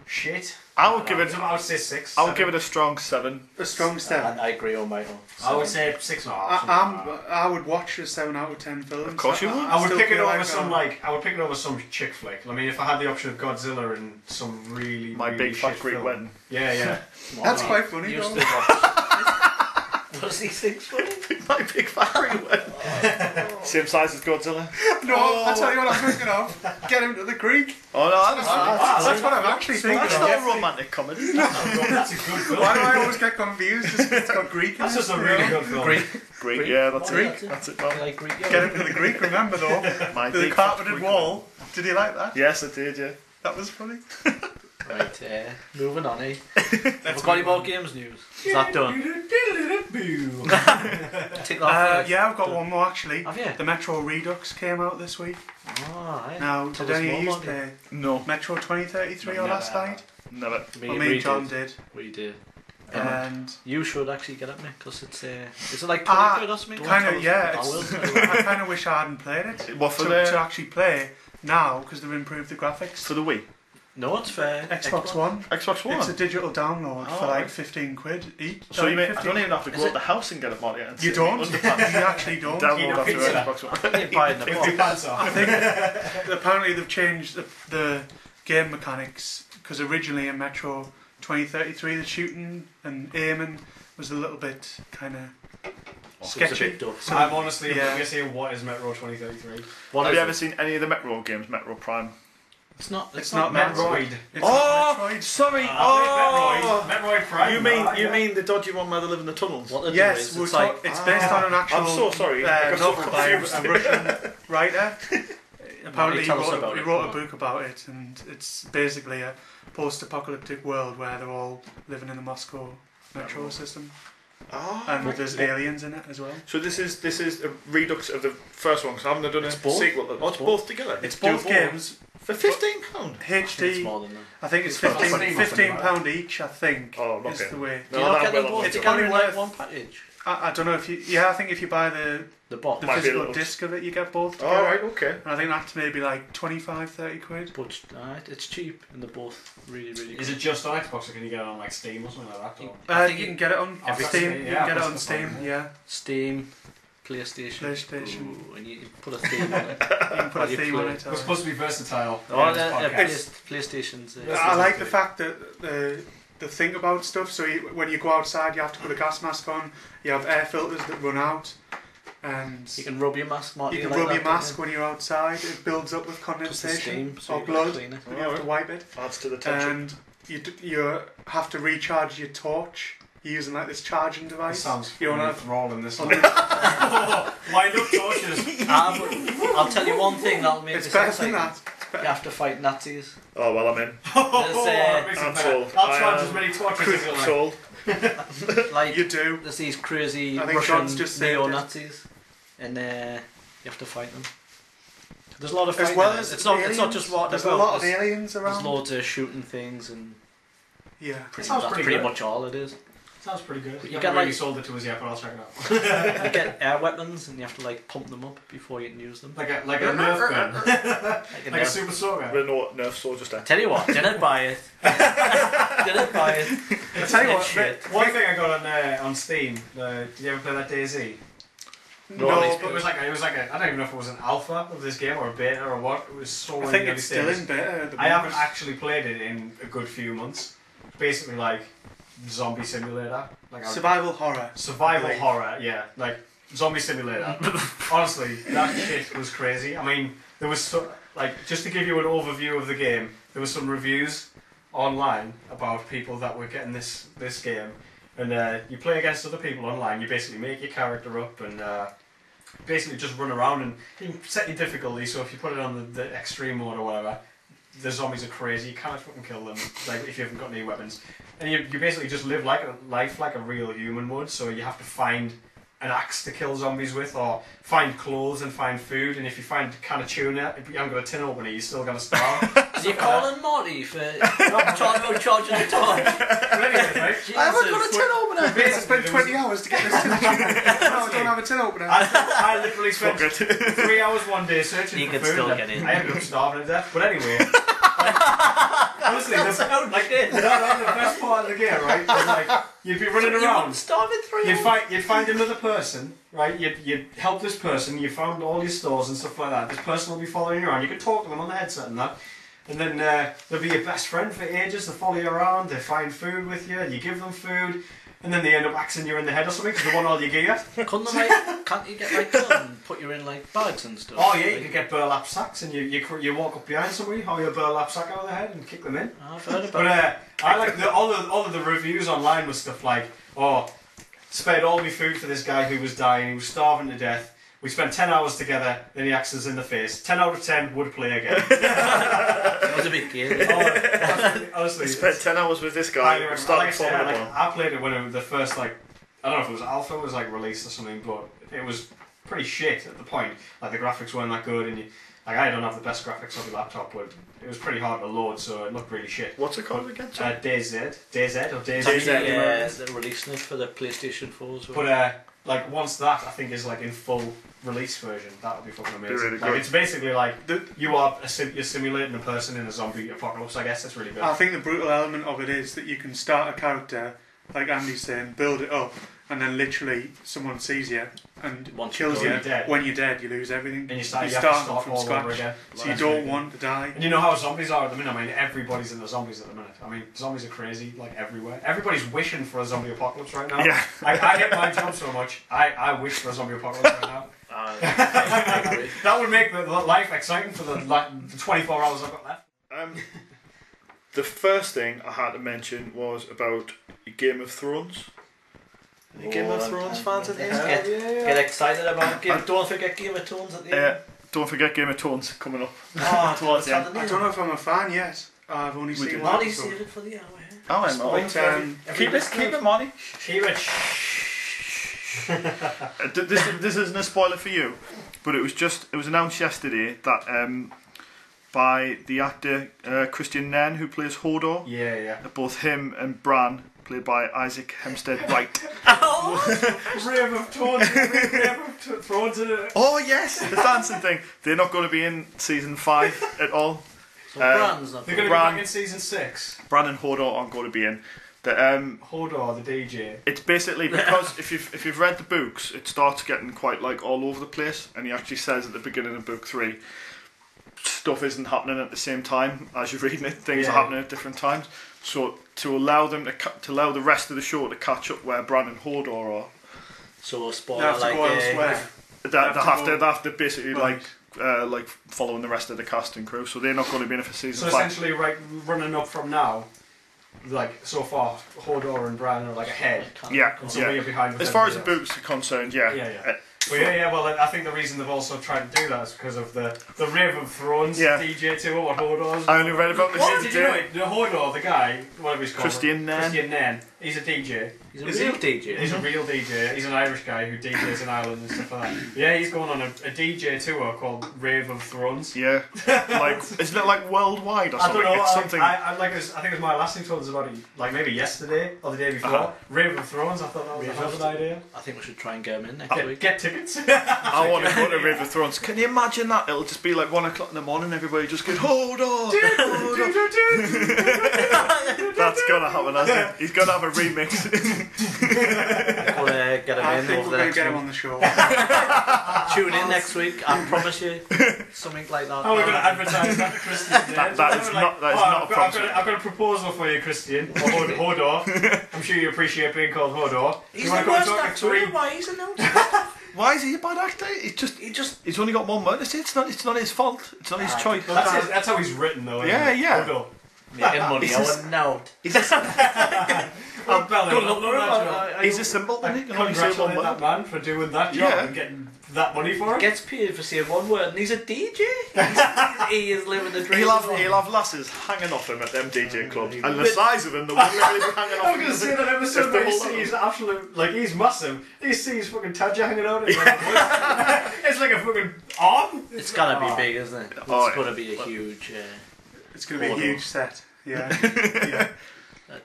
shit. I would give it. I would say 6. I would give it a strong 7. a strong 7. I agree on Michael. I would say 6.5. I would watch a 7 out of 10 film. Of course you would. I would still pick it feel over like, some I would pick it over some chick flick. I mean, if I had the option of Godzilla and some really My really big fat shit Greek film. wedding. Yeah. That's quite funny You though. still watch. What's these things funny? My big fat Greek wedding. Same size as Godzilla. No, I'll tell you what I'm thinking of. Get him to the creek. Oh no, That's what I'm actually thinking that's of. not a romantic comedy. That's a good film. Why do I always get confused? Just 'cause it's got Greek in That's it, just a you know? really good film. Greek. Greek, yeah, that's Greek. it. That's it, I man. like Greek. Get him to the Greek, remember though? My The big fat carpeted Greek wall. Did you like that? Yes, I did, yeah. That was funny. Right, moving on, eh? Have we got any more games news? Is that done? Tick off. Yeah, I've got one more actually. Have you? The Metro Redux came out this week. Oh, aye. Now, Tell did us any of more you about it. play No, Metro 2033 or Never. last night? never. Well, me and John did. We did. And You should actually get it, mate, because it's is it like Ah, 20 quid or something? kinda, yeah, I will. I kind of wish I hadn't played it What for to the actually play now because they've improved the graphics. for the Wii? No, it's fair. Xbox One. Xbox One. It's a digital download Oh, for like right. 15 quid each. So you like mean I 15 don't even have to Is go it- out the house and get it, Marty? and You sit don't. under You pants. actually don't. Eat Download a off your pizza. Xbox One. You buy it in the Take box. your pants off. I think apparently they've changed the game mechanics because originally in Metro 2033 the shooting and aiming was a little bit kind of It's a bit sketchy. duff. I'm honestly Yeah. going to say, what is Metro 2033? What Have is you it? ever seen any of the Metro games? Metro Prime. It's not. It's not Metroid. It's Oh, not Metroid. sorry. Metroid Prime. You mean the dodgy one where they live in the tunnels? What they do Yes, is we're it's like it's based on an actual I'm so sorry. I got so novel by a confused. Russian writer. Apparently, tell us about he it. wrote a book about it, and it's basically a post-apocalyptic world where they're all living in the Moscow metro system, and there's aliens in it as well. So this is a redux of the first one because I haven't done It's a both. sequel. Oh, it's both together. It's Do both games for £15. it's HD. more than that. I think it's It's about 15 the same, £15 each. I think Oh, is okay. the way. Do you No, not that get them will- both it's together in probably like worth- one package? I don't know if you. Yeah, I think if you buy the The box. Might be a physical little- disc of it, you get both. All together. right, okay. And I think that's maybe like 25-30 quid. But it's cheap and they're both really Is it just on Xbox or can you get it on like Steam or something like that? Or? I think You can get it on Every- Steam. yeah, You can get it on that's Steam. fine. Yeah, Steam, PlayStation. PlayStation. Ooh, and you put a theme on it. you can put While a you theme on play. it. We're supposed to be versatile. Oh, in this podcast. PlayStation's. I like the fact that the thing about stuff. So when you go outside, you have to put a gas mask on. You have air filters that run out. and You can rub your mask, Marty. you can like rub that, your don't mask when you're outside. It builds up with Just the condensation steam, so or you gotta blood. clean it. You have to wipe it. Adds to the tension. And you have to recharge your torch using like this charging That device. sounds You wanna- enthralling, this one. Wind up torches. I'll tell you one thing that'll make It's this better exciting. than that. You have to fight Nazis. Oh well, I'm in. That makes it I'm better. sold. I'll charge I as am many torches as you I'm like. sold. Like You do. there's these crazy I think Russian John's just saved it. neo-Nazis, and you have to fight them. There's a lot of As fighting. well in it. as it's not aliens, just what there's a lot of there's, aliens there's around. loads of shooting things, and Yeah. Sounds that's pretty pretty good. much all it is. Sounds pretty good. You You get haven't really like- sold it to us yet, but I'll check it out. You get air weapons, and you have to like pump them up before you can use them. like a Nerf gun. Like a like a Nerf- super soaker. The Nerf sword just there. Tell you what, didn't buy it. Didn't buy it. I tell you It's what, shit. One thing I got on Steam, did you ever play that DayZ? No, no, it's It but was like I don't even know if it was an alpha of this game or a beta or what. It was so I in think the it's early still stages. in beta. at the I haven't moment. actually played it in a good few months. Basically, like zombie simulator, like a Survival horror. survival Like- horror. Yeah, like zombie simulator. Honestly, that shit was crazy. I mean, there was just to give you an overview of the game, there was some reviews online about people that were getting this game, and you play against other people online. You basically make your character up and basically just run around, and you can set your difficulty. So if you put it on the extreme mode or whatever, the zombies are crazy. You can't fucking kill them, like if you haven't got any weapons. And you basically just live like a life like a real human would. So you have to find an axe to kill zombies with, or find clothes and find food. And if you find a can of tuna, if you haven't got a tin opener, you're still gonna starve. Are you calling Marty for charging the torch? But anyway, right? I haven't got a tin opener. I spent 20 hours to get this tin opener. No, I don't have a tin opener. I literally spent Fuck it. 3 hours one day searching You for could food. still and get in. I ended up starving to death. But anyway, honestly, That sounds like it. the best part of the game, right? Was like you'd be running You around. wouldn't starve in 3 You'd hours. you'd find another person, right? You'd help this person. You found all your stores and stuff like that. This person will be following you around. You could talk to them on the headset and that. And then they'll be your best friend for ages. They follow you around. They find food with you. You give them food. And then they end up axing you in the head or something because they want all your gear. Couldn't they, like, can't you get like gun and put you in like bags and stuff? Oh yeah, you Like, can get burlap sacks and you walk up behind somebody, haul your burlap sack out of their head and kick them in. I've heard But about I like all of the reviews online was stuff like, oh, spared all my food for this guy who was dying, he was starving to death. We spent 10 hours together, then he axes us in the face. 10 out of 10 would play again. it was a big game. Honestly, I spent 10 hours with this highly guy. recommend- Starting like I said, Formula like, 1. I played it when it was the first I don't know if it was alpha was like released or something, but it was pretty shit at the point. Like the graphics weren't that good, and I don't have the best graphics on the laptop, but it was pretty hard to load, so it looked really shit. What's it called again? sorry? DayZ or DayZ. They're releasing it for the PlayStation 4 as well. But like once that I think is like in full release version, that would be fucking amazing. really like good. it's basically like The- you're simulating a person in a zombie apocalypse. I guess that's really good. I think the brutal element of it is that you can start a character, like Andy's saying, build it up, and then literally someone sees you and Once kills you're you. dead. When you're dead, you lose everything. And you have to start start from all scratch. over again. So you don't want to die. And you know how zombies are at the minute. I mean, everybody's into zombies at the minute. I mean, zombies are crazy, like everywhere. Everybody's wishing for a zombie apocalypse right now. Yeah. I hate my job so much. I wish for a zombie apocalypse right now. I agree. That would make the life exciting for the 24 hours I've got left. The first thing I had to mention was about Game of Thrones. Any Game of Thrones fans in here? Get excited about Game. Don't forget Game of Thrones at the end. Don't forget Game of Thrones coming up. Oh, towards the end. I don't know if I'm a fan yet. I've only seen do. one Marty episode. saved it for the hour. Oh, I'm But, keep it, Monty. Keep it. This isn't a spoiler for you, but it was announced yesterday that by the actor Christian Nairn, who plays Hodor, Yeah. both him and Bran, played by Isaac Hempstead Wright. Rave of Thrones in it. Oh yes, the dancing thing. They're not going to be in season 5 at all. So Bran's not. They're going to be Bran- back in season 6. Bran and Hodor aren't going to be in. Hodor, the DJ. It's basically because if you've read the books, it starts getting quite like all over the place, and he actually says at the beginning of book 3, stuff isn't happening at the same time as you're reading it. Things are happening at different times. So to allow them to allow the rest of the show to catch up where Bran and Hodor are, So You spoiler have to like go elsewhere. They have to basically like following the rest of the cast and crew, so they're not going to be in it for season So 5. essentially, right, running up from now, like so far, Hodor and Bran are like ahead, Yeah, and so we are behind. with As far as the everybody books are concerned, yeah. Yeah. Well, I think the reason they've also tried to do that is because of the Rave of Thrones DJ tour, what Hodor's. I only read about this What the did you other know? The Hodor, the guy, whatever he's called, Christian Nairn. He's a DJ. He's a Is real he? DJ. He's a real DJ. He's an Irish guy who DJs in Ireland and stuff like that. Yeah, he's going on a DJ tour called Rave of Thrones. Yeah, like isn't it like worldwide or I something? don't know. It's something. I think it was my last thing told us about it, like maybe yesterday or the day before. Rave of Thrones. I thought that was a hell of an idea. I think we should try and get him in next week. Get tickets. I want to go to River Thrones. Can you imagine that? It'll just be like 1 o'clock in the morning. Everybody just go, hold on. That's gonna happen. Hasn't it? He's gonna have a remix. We'll get him I in think over we're the going next to get him week. on the show. Tune in next week. I promise you, something like that. How are we going to advertise that to Christian? That is not a promise. I've got a proposal for you, Christian. Or Hodor. I'm sure you appreciate being called Hodor. He's You the wanna come and worst talk actor. three- Why he's announced? Why is he a bad actor? He's only got one word to say. It's not his fault. It's not his choice. That's how he's written, though. Yeah, isn't it? yeah. Hodor. Making money. I wouldn't know. I'm belling. Good luck with it. He's a symbol, isn't he? You can only say one Congratulate that word. man for doing that job Yeah. and getting that money for it. Gets paid for saying one word, and he's a DJ. He is living the dream. He'll have lasses hanging off him at them DJ clubs, and the size of him, they will literally be hanging off I'm him. going to say that episode If where they he hold on. sees absolute, like he's massive. He sees fucking Tadja hanging out. It's like a fucking arm. It's gotta be big, isn't it? It's Oh, yeah. gotta be a huge. It's going to be a huge set. Yeah. Yeah.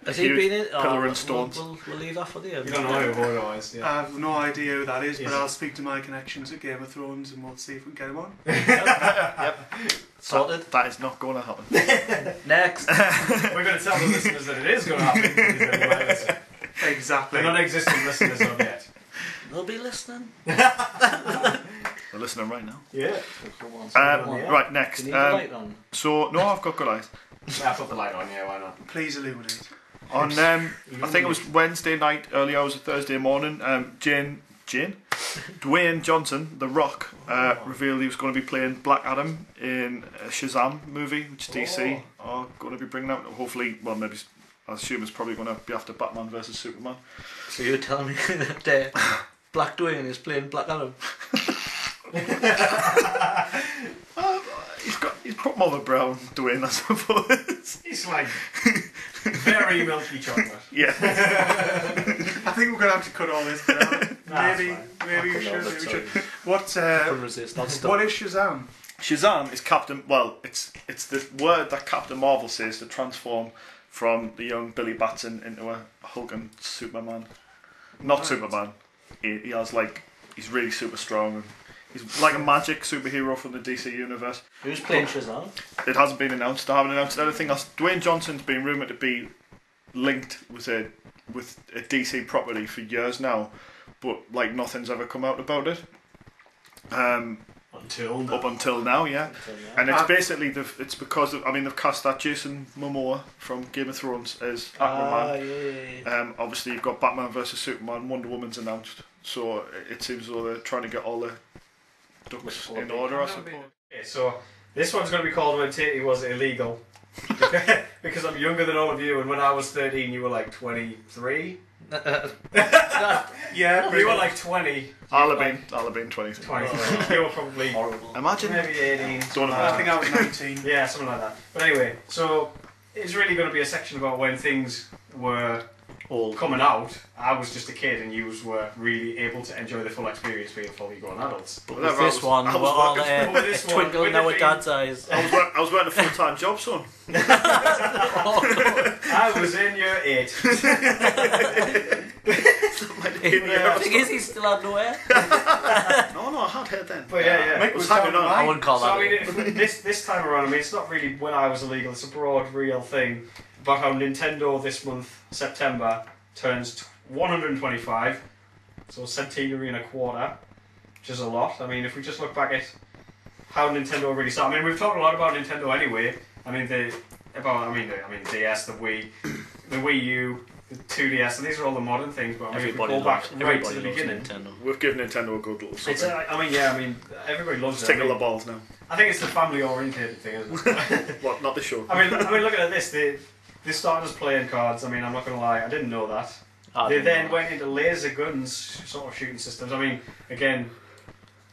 Has he huge been in? pillar and stones. We'll leave that for the end. You don't know who Hodor is. I Yeah. have no idea who that is, but Yes. I'll speak to my connections at Game of Thrones and we'll see if we can get him on. Sorted. That is not going to happen. Next. We're going to tell the listeners that it is going to happen. Because they might listen. Exactly. They're not existing listeners of yet. They'll be listening. We're listening right now. Yeah. Come on. Yeah. Right, next. You need the light on. So, no, I've got good eyes. I put the light on. Yeah, why not? Please illuminate. On, I think it was Wednesday night, early hours of Thursday morning, Dwayne Johnson, The Rock, revealed he was going to be playing Black Adam in a Shazam movie, which DC are going to be bringing out. Hopefully, well, maybe I assume it's probably going to be after Batman versus Superman. So you're telling me that Black Dwayne is playing Black Adam? He's put more of a brown Dwayne, I suppose. He's like very milky chocolate. Yeah. I think we're going to have to cut all this bit out. Maybe we should. Maybe we should. What Resist. I'll stop. what is Shazam? Shazam is Captain. Well, it's the word that Captain Marvel says to transform from the young Billy Batson into a hulking Superman. Not Superman. He has he's really super strong. And he's like a magic superhero from the DC universe. Who's playing Shazam? It hasn't been announced. I haven't announced anything else. Dwayne Johnson's been rumoured to be linked with a DC property for years now, but nothing's ever come out about it. Until now. Up until now, yeah. And it's basically it's because they've cast that Jason Momoa from Game of Thrones as Aquaman. Yeah. Obviously you've got Batman versus Superman. Wonder Woman's announced, so it seems as though they're trying to get all the ducks in order, I suppose. Okay, so this one's going to be called When Tatey Was Illegal. Because I'm younger than all of you, and when I was 13 you were like 23. Yeah, You were like 20. I'll have been 23. 23. You were probably Horrible. Imagine. maybe 18. Don't I think I was 19. Yeah, something like that. But anyway, so it's really going to be a section about when things were Old. coming out. I was just a kid, and you were really able to enjoy the full experience being fully grown adults. But Whatever, with this one, I we're was all working- With this one, twinkle with in the our thing- dad's eyes. I was working a full-time job, son. I was in year 8. The thing is, he still had no hair. No, I had hair then. But yeah. Mick was was hanging talking on. I wouldn't call So that. I mean, this time around, it's not really when I was illegal. It's a broad, real thing about how Nintendo this month, September, turns 125, so centenary and a quarter, which is a lot. I mean, if we just look back at how Nintendo really started. I mean, we've talked a lot about Nintendo anyway. I mean, DS, the Wii, the Wii U, the 2DS, and these are all the modern things. But I mean, if we Everybody go back loves, right to everybody the loves beginning, Nintendo. We've given Nintendo a good little it's something. I mean, everybody loves Let's it. tickle the balls now. I think it's the family-oriented thing, isn't it? What? Not the show. I mean, looking at this, they started as playing cards. I mean, I'm not going to lie, I didn't know that. I They don't then know. went into laser guns sort of shooting systems. I mean, again,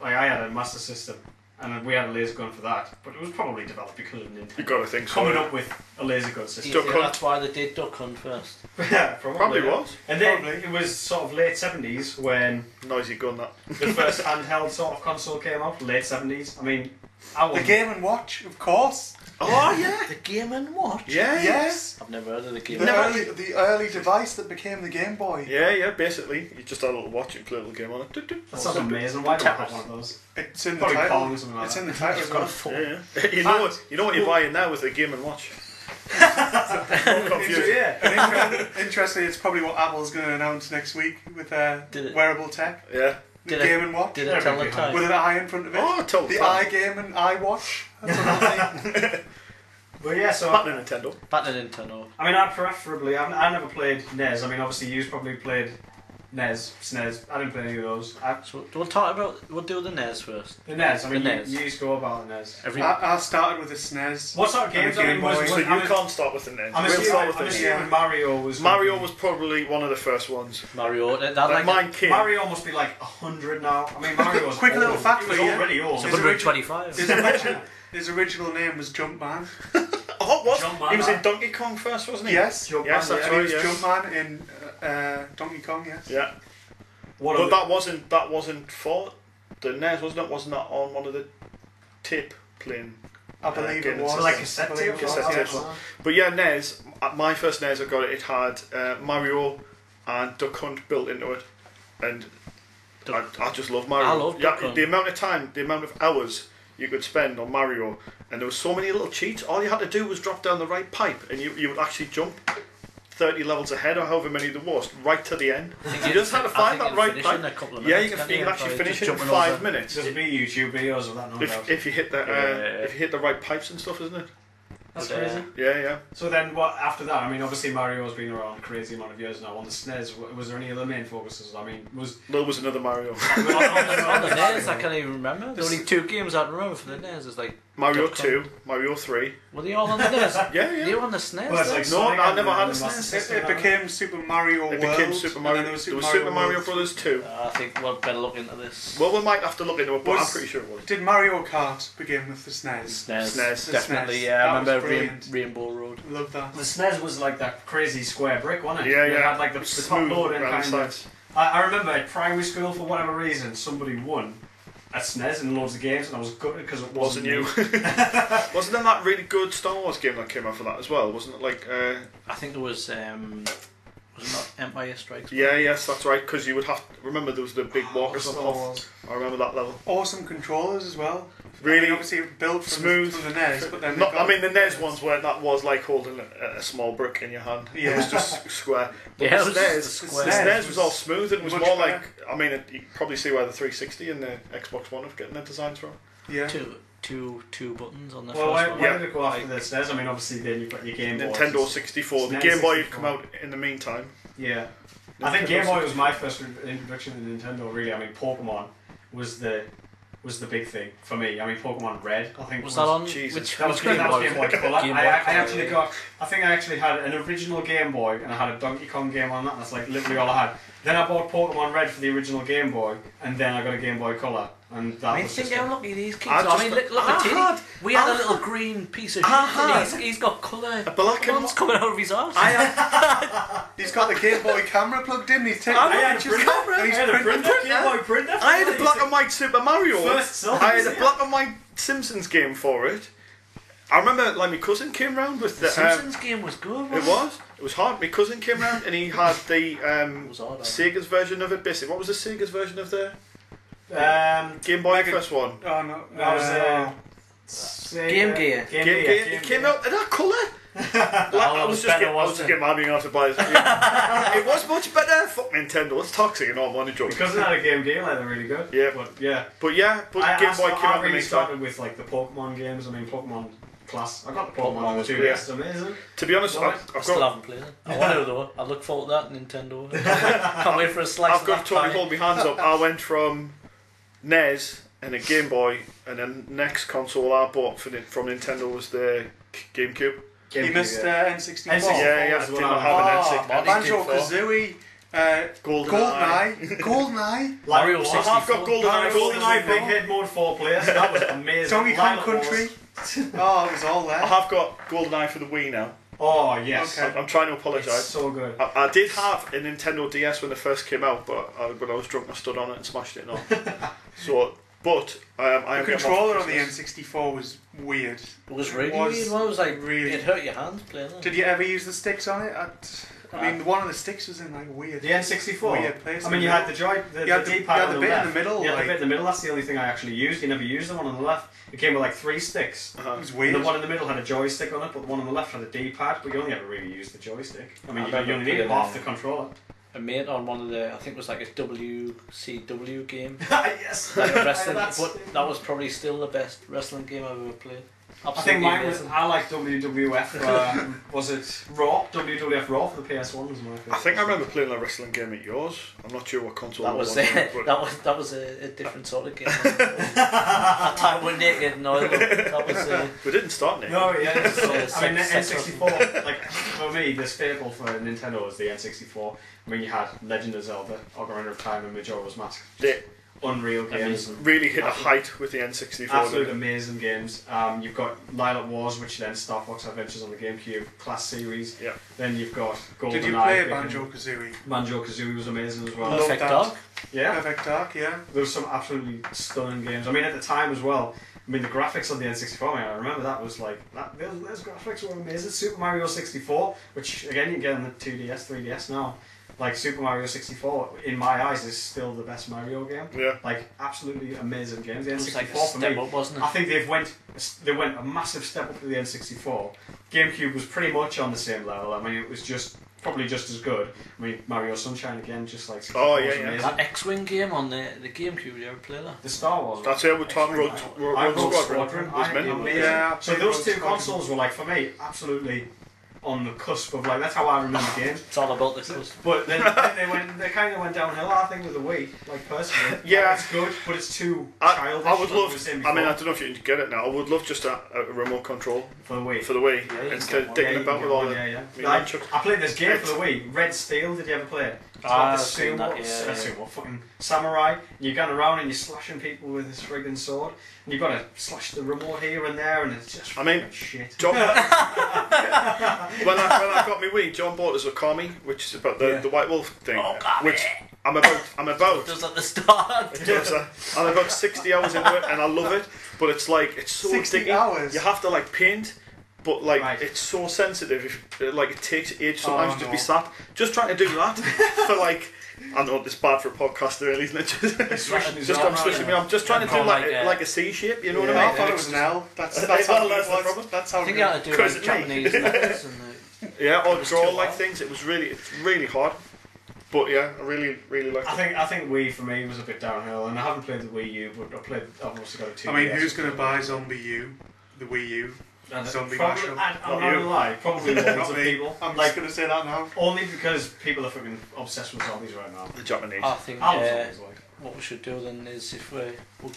like I had a Master System, and we had a laser gun for that, but it was probably developed because of Nintendo You got to think so. coming up with a laser gun Do system. you Duck think Hunt. that's why they did Duck Hunt first? Yeah, Probably yeah. was. And then Probably. it was sort of late 70s when Noisy gun that. the first handheld sort of console came out. Late 70s. I mean, I The was Game and Watch, of course. Oh yeah. The Game and Watch? Yeah. Yes. I've never heard of the Game The and Watch. the early device that became the Game Boy. Yeah. Basically, you just had a little watch and play a little game on it. Doot, doot. That sounds amazing. Why don't I have one of those? It's in the Probably title. Pong or something like It's that. in the title. It's got a phone. Yeah. You know what you're buying now with the Game and Watch. Confused. Yeah. And interestingly, it's probably what Apple's going to announce next week with their Did it- wearable tech. Yeah. The Did Game and Watch. Did it tell the With time? With an eye in front of it. Oh, total The fan. iGame and iWatch. That's what I think. But yeah, so Back to Nintendo. Back to Nintendo. I mean, I preferably. I never played NES. I mean, obviously, you've probably played NES, SNES. I didn't play any of those. So we'll do the NES first. The NES. I mean, The you, NES. you used to go about the NES. Every I started with a SNES. What sort of And games? the I mean, Game was, Boy. was So you I'm, can't start with the NES. I'm We'll assuming, start with I'm the assuming yeah. Mario was. Mario was probably one of the first ones. Mario. That Like like mine came. Mario must be like 100 now. I mean, Mario was Quick old. little fact He was for you. already old. His 125. His original name was Jumpman. Oh, what? Jumpman, He was in huh? Donkey Kong first, wasn't he? Yes. Jumpman, Yes, that's yeah. And he right. was Yeah. Jumpman in Donkey Kong, yes. Yeah. What But other- that wasn't for the NES, wasn't it? Wasn't that on one of the tape playing? I believe Again, it was. So like I cassette believe tape? it was, Cassette yes. tape. But yeah, NES. My first NES, I got it. It had Mario and Duck Hunt built into it, and I just love Mario. I love Duck Hunt. The amount of time, the amount of hours you could spend on Mario, and there was so many little cheats. All you had to do was drop down the right pipe, and you would actually jump 30 levels ahead, or however many there was, right to the end. You just had to find that right pipe. Yeah, you can actually finish it in 5 minutes. There's be YouTube videos of that, no doubt. If you hit the Yeah. if you hit the right pipes and stuff, isn't it? That's But, crazy. Yeah. So then, what after that? I mean, obviously Mario's been around a crazy amount of years now. On the SNES, was there any other main focuses? I mean, was There was another Mario. on the NES, I can't even remember. The only two games I remember for the NES is like, Mario Duck 2, Mario 3. were they all on the NES? Yeah, They yeah. were on the SNES. Well, it's then? like No, Sonic I and never had a the Master SNES. System It and that. became Super Mario It World. became Super and Mario. then there was There was Mario Super Mario World. Brothers 2. I think we'll better look into this. Well, we might have to look into it, but I'm Was- pretty sure it was. Did Mario Kart begin with the SNES? SNES. Definitely, SNES. yeah. I That was remember brilliant. Rainbow Road. Love that. The SNES was like that crazy square brick, wasn't it? Yeah, It yeah. had like the top Smooth load and around the kind of. sides. I remember at primary school, for whatever reason, somebody won at SNES in loads of games, and I was gutted because it wasn't Wasn't you? Wasn't there that really good Star Wars game that came out for that as well? Wasn't it like... I think there was it not Empire Strikes Back? Yeah, yes, that's right, because you would have... Remember there was the big walkers on Star top? Wars. I remember that level. Awesome controllers as well. Really I mean, obviously built from smooth. from the NES, but then Not, they've got- I mean, the NES ones weren't. That was like holding a small brick in your hand. It Yeah. was just square. But Yeah, the it was SNES, just the square. SNES was all smooth. It was Much more better. like. I mean, you can probably see where the 360 and the Xbox One have getting their designs from. Yeah. Two buttons on the Well, why, first one. why Yeah. did it go after the SNES? I mean, obviously then you've got your Game Boy. Nintendo 64. The SNES Game Boy had 64. come out in the meantime. Yeah. I think Nintendo Game Boy was 64. my first introduction to Nintendo, really. I mean, Pokemon was the big thing for me. I mean, Pokemon Red, I think Was that on? Jesus. Which, That was which good. Game That Boy? was Game Boy Color. Game I Boy actually Color, got. I think I actually had an original Game Boy and I had a Donkey Kong game on that. And that's like literally all I had. Then I bought Pokemon Red for the original Game Boy, and then I got a Game Boy Color, and that I mean, was think just. how lucky these kids I are. I mean, just- look at I Teddy. had- We had I a little green piece of shit, I and he's got colour A black and ones coming out of his arse. I had, He's got the Game Boy camera plugged in. He's taking I had a pictures. printer. And I he's had a printing. printer, Game Boy printer. I had a black and white Super Mario. First songs, I had a yeah. black and white Simpsons game for it. I remember, like, my cousin came round with The the. Simpsons game was good. It was. It was hard. My cousin came round and he had the It was hard. Sega's version of it. Basically, what was the Sega's version of the Game Boy Mega- first one? Oh no. That was Game Gear. Game Gear. It came out in that colour. Like, I was just better, getting, wasn't it? getting mad being after buy it. Yeah. It was much better. Fuck Nintendo. It's toxic and all money drugs. Because it had a Game Gear, like, they're really good. Yeah. But yeah. But Game Boy came out in the really meantime. started with like the Pokemon games. I mean, Pokemon class. I got the Pokemon on the 2DS. It's amazing. To be honest, Love I've Still got haven't played it. I want to though. I look forward to that Nintendo. Can't wait for a slice. I've got to of totally that hold my hands up. I went from NES and a Game Boy, and then next console I bought from Nintendo was the GameCube. You missed N64. N64. Yeah, I was did the not one have an Oh, N64. Banjo Kazooie. GoldenEye. GoldenEye. Mario Like, 64. I've got GoldenEye. GoldenEye Big Hit Mode 4 players. That was amazing. Donkey Kong Lilac Country. Wars. Oh, it was all I there. have got GoldenEye for the Wii now. Oh yes. Okay. I'm trying to It's apologise. so good. I did have a Nintendo DS when it first came out, but when I was drunk, I stood on it and smashed it off. But I The am getting controller off on the Christmas. N64 was weird. It was really was weird. Well, it was like really- it hurt your hands playing it. Did you ever use the sticks on it? I mean, one of the sticks was in like weird. The N64. Weird place I in mean, you the had the middle. the You had the- D-pad you had on the the bit in left. the middle, Yeah, the like- bit in the middle. That's the only thing I actually used. You never used the one on the left. It came with like 3 sticks. It was The weird. one in the middle had a joystick on it, but the one on the left had a D-pad. But you only ever really used the joystick. I mean, I you remember only needed playing, half the controller. A mate on one of the, I think it was like a WCW game. Yes. Like a wrestling, That's- but that was probably still the best wrestling game I've ever played. I think Absolutely mine was. amazing. I like WWF. Was it Raw? WWF Raw for the PS1 was my favorite. I think I remember playing a wrestling game at yours. I'm not sure what console That it was was. that was a different sort of game. That time we're naked and oil. That was We didn't start it. No, yeah. It's Yeah, I mean, sex- N64. Like for me, the staple for Nintendo was the N64. I mean, you had Legend of Zelda, Ocarina of Time, and Majora's Mask. They Unreal games. Amazing. really hit a height with the N64. Absolute didn't amazing games. You've got Lilac Wars, which then Star Fox Adventures on the GameCube, Class Series. Yeah. Then you've got GoldenEye. Did you play Banjo Kazooie? Banjo Kazooie was amazing as well. Love Perfect that. Dog. Yeah. Perfect Dark, yeah. There was some absolutely stunning games. I mean, at the time as well. I mean, the graphics on the N64, man, I remember that was like that. Those graphics were amazing. Super Mario 64, which again you get on the 2DS, 3DS now. Like Super Mario 64, in my eyes, is still the best Mario game. Yeah. Like absolutely amazing games. The It was like a N64 for step me, up, wasn't I it? think they went a massive step up to the N64. GameCube was pretty much on the same level. I mean, it was just probably just as good. I mean, Mario Sunshine again, just like 64 Oh, yeah, was yeah. amazing. That X-Wing game on the GameCube, you ever play that? The Star Wars. That's it. We're talking Road I Squadron. Rogue Squadron. Was I- meant. amazing. Yeah, I So played those Rogue two Squadron. consoles were like for me absolutely on the cusp of like that's how I remember games. It's all about the cusp. But then they kind of went downhill. I think with the Wii, like personally, Yeah. like, it's good, but it's too I childish. would like we were love. saying I mean, I before, don't know if you can get it now. I would love just a remote control for the Wii. for the Wii Yeah, you can instead get of one. digging you about can with get all one, the. yeah. I mean, Like, nunchucks. I played this game for the Wii, Red Steel. Did you ever play it? It's Ah, like the I've seen that, sumo, yeah. sumo, fucking samurai. And you're going around and you're slashing people with this friggin' sword. And you've got to slash the remote here and there, and it's just I mean, fucking shit. John, when I got my Wii, John bought us a Kami, which is about the White Wolf thing, Oh, Kami. which I'm about. Just at the start. It does, I'm about 60 hours into it, and I love it. But it's like it's so 60 sticky. hours? You have to like paint, but like Right. it's so sensitive. If, like it takes age sometimes Oh, to no. be sat. Just trying to do that for like. I know it's bad for a podcaster, really, isn't it? I'm switching me. I'm just trying to do like a C shape. You know what I I mean? thought it was an L. That's Well, how that's it the was. problem. That's how I think good. you had to do Because like it's me. Japanese letters and Yeah, or was draw too like hard. things. It's really hard. But yeah, I really like it. I think Wii for me was a bit downhill, and I haven't played the Wii U, but I've also got a 2DS. I mean, who's going to buy Zombie U? The Wii U? And Zombie probably, mashup? I'm Not not gonna you. lie, probably loads Not of me. people. I'm Like just going to say that now. only because people are fucking obsessed with zombies right now. The Japanese. I think I love zombies, like. what we should do then is if we'll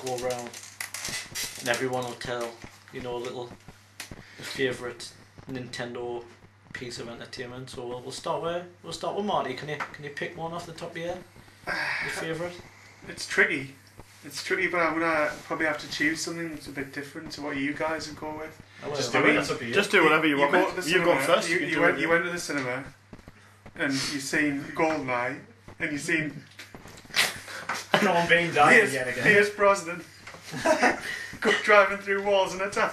go around and everyone will tell, you know, a little favourite Nintendo piece of entertainment. So we'll start with Marty. Can you pick one off the top of your head? Your favourite? It's tricky. It's tricky, but I'm going to probably have to choose something that's a bit different to what you guys would go with. Just I do mean, it. That's up to you. Just do whatever you want. go to the You go cinema, first. You, can you do went, it. you went to the cinema and you've seen Goldeneye and you've seen no one being died yet again. Pierce Brosnan driving through walls in a tank.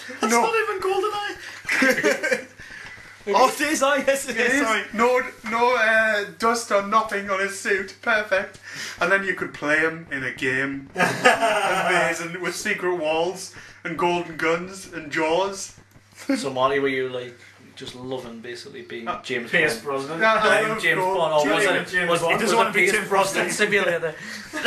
It's not even GoldenEye. Oh, it is. Yes, it It is. is. Sorry. No dust or nothing on his suit. Perfect. And then you could play him in a game. Amazing. With secret walls and golden guns and jaws. So Marty, were you like just loving basically being James Pierce Bond? Brosnan. Yeah, I I'm love James gold. Bond, or was James- it? James Was Bond. He doesn't was want it to be Pierce Tim Brosnan Brosnan. simulator? Pierce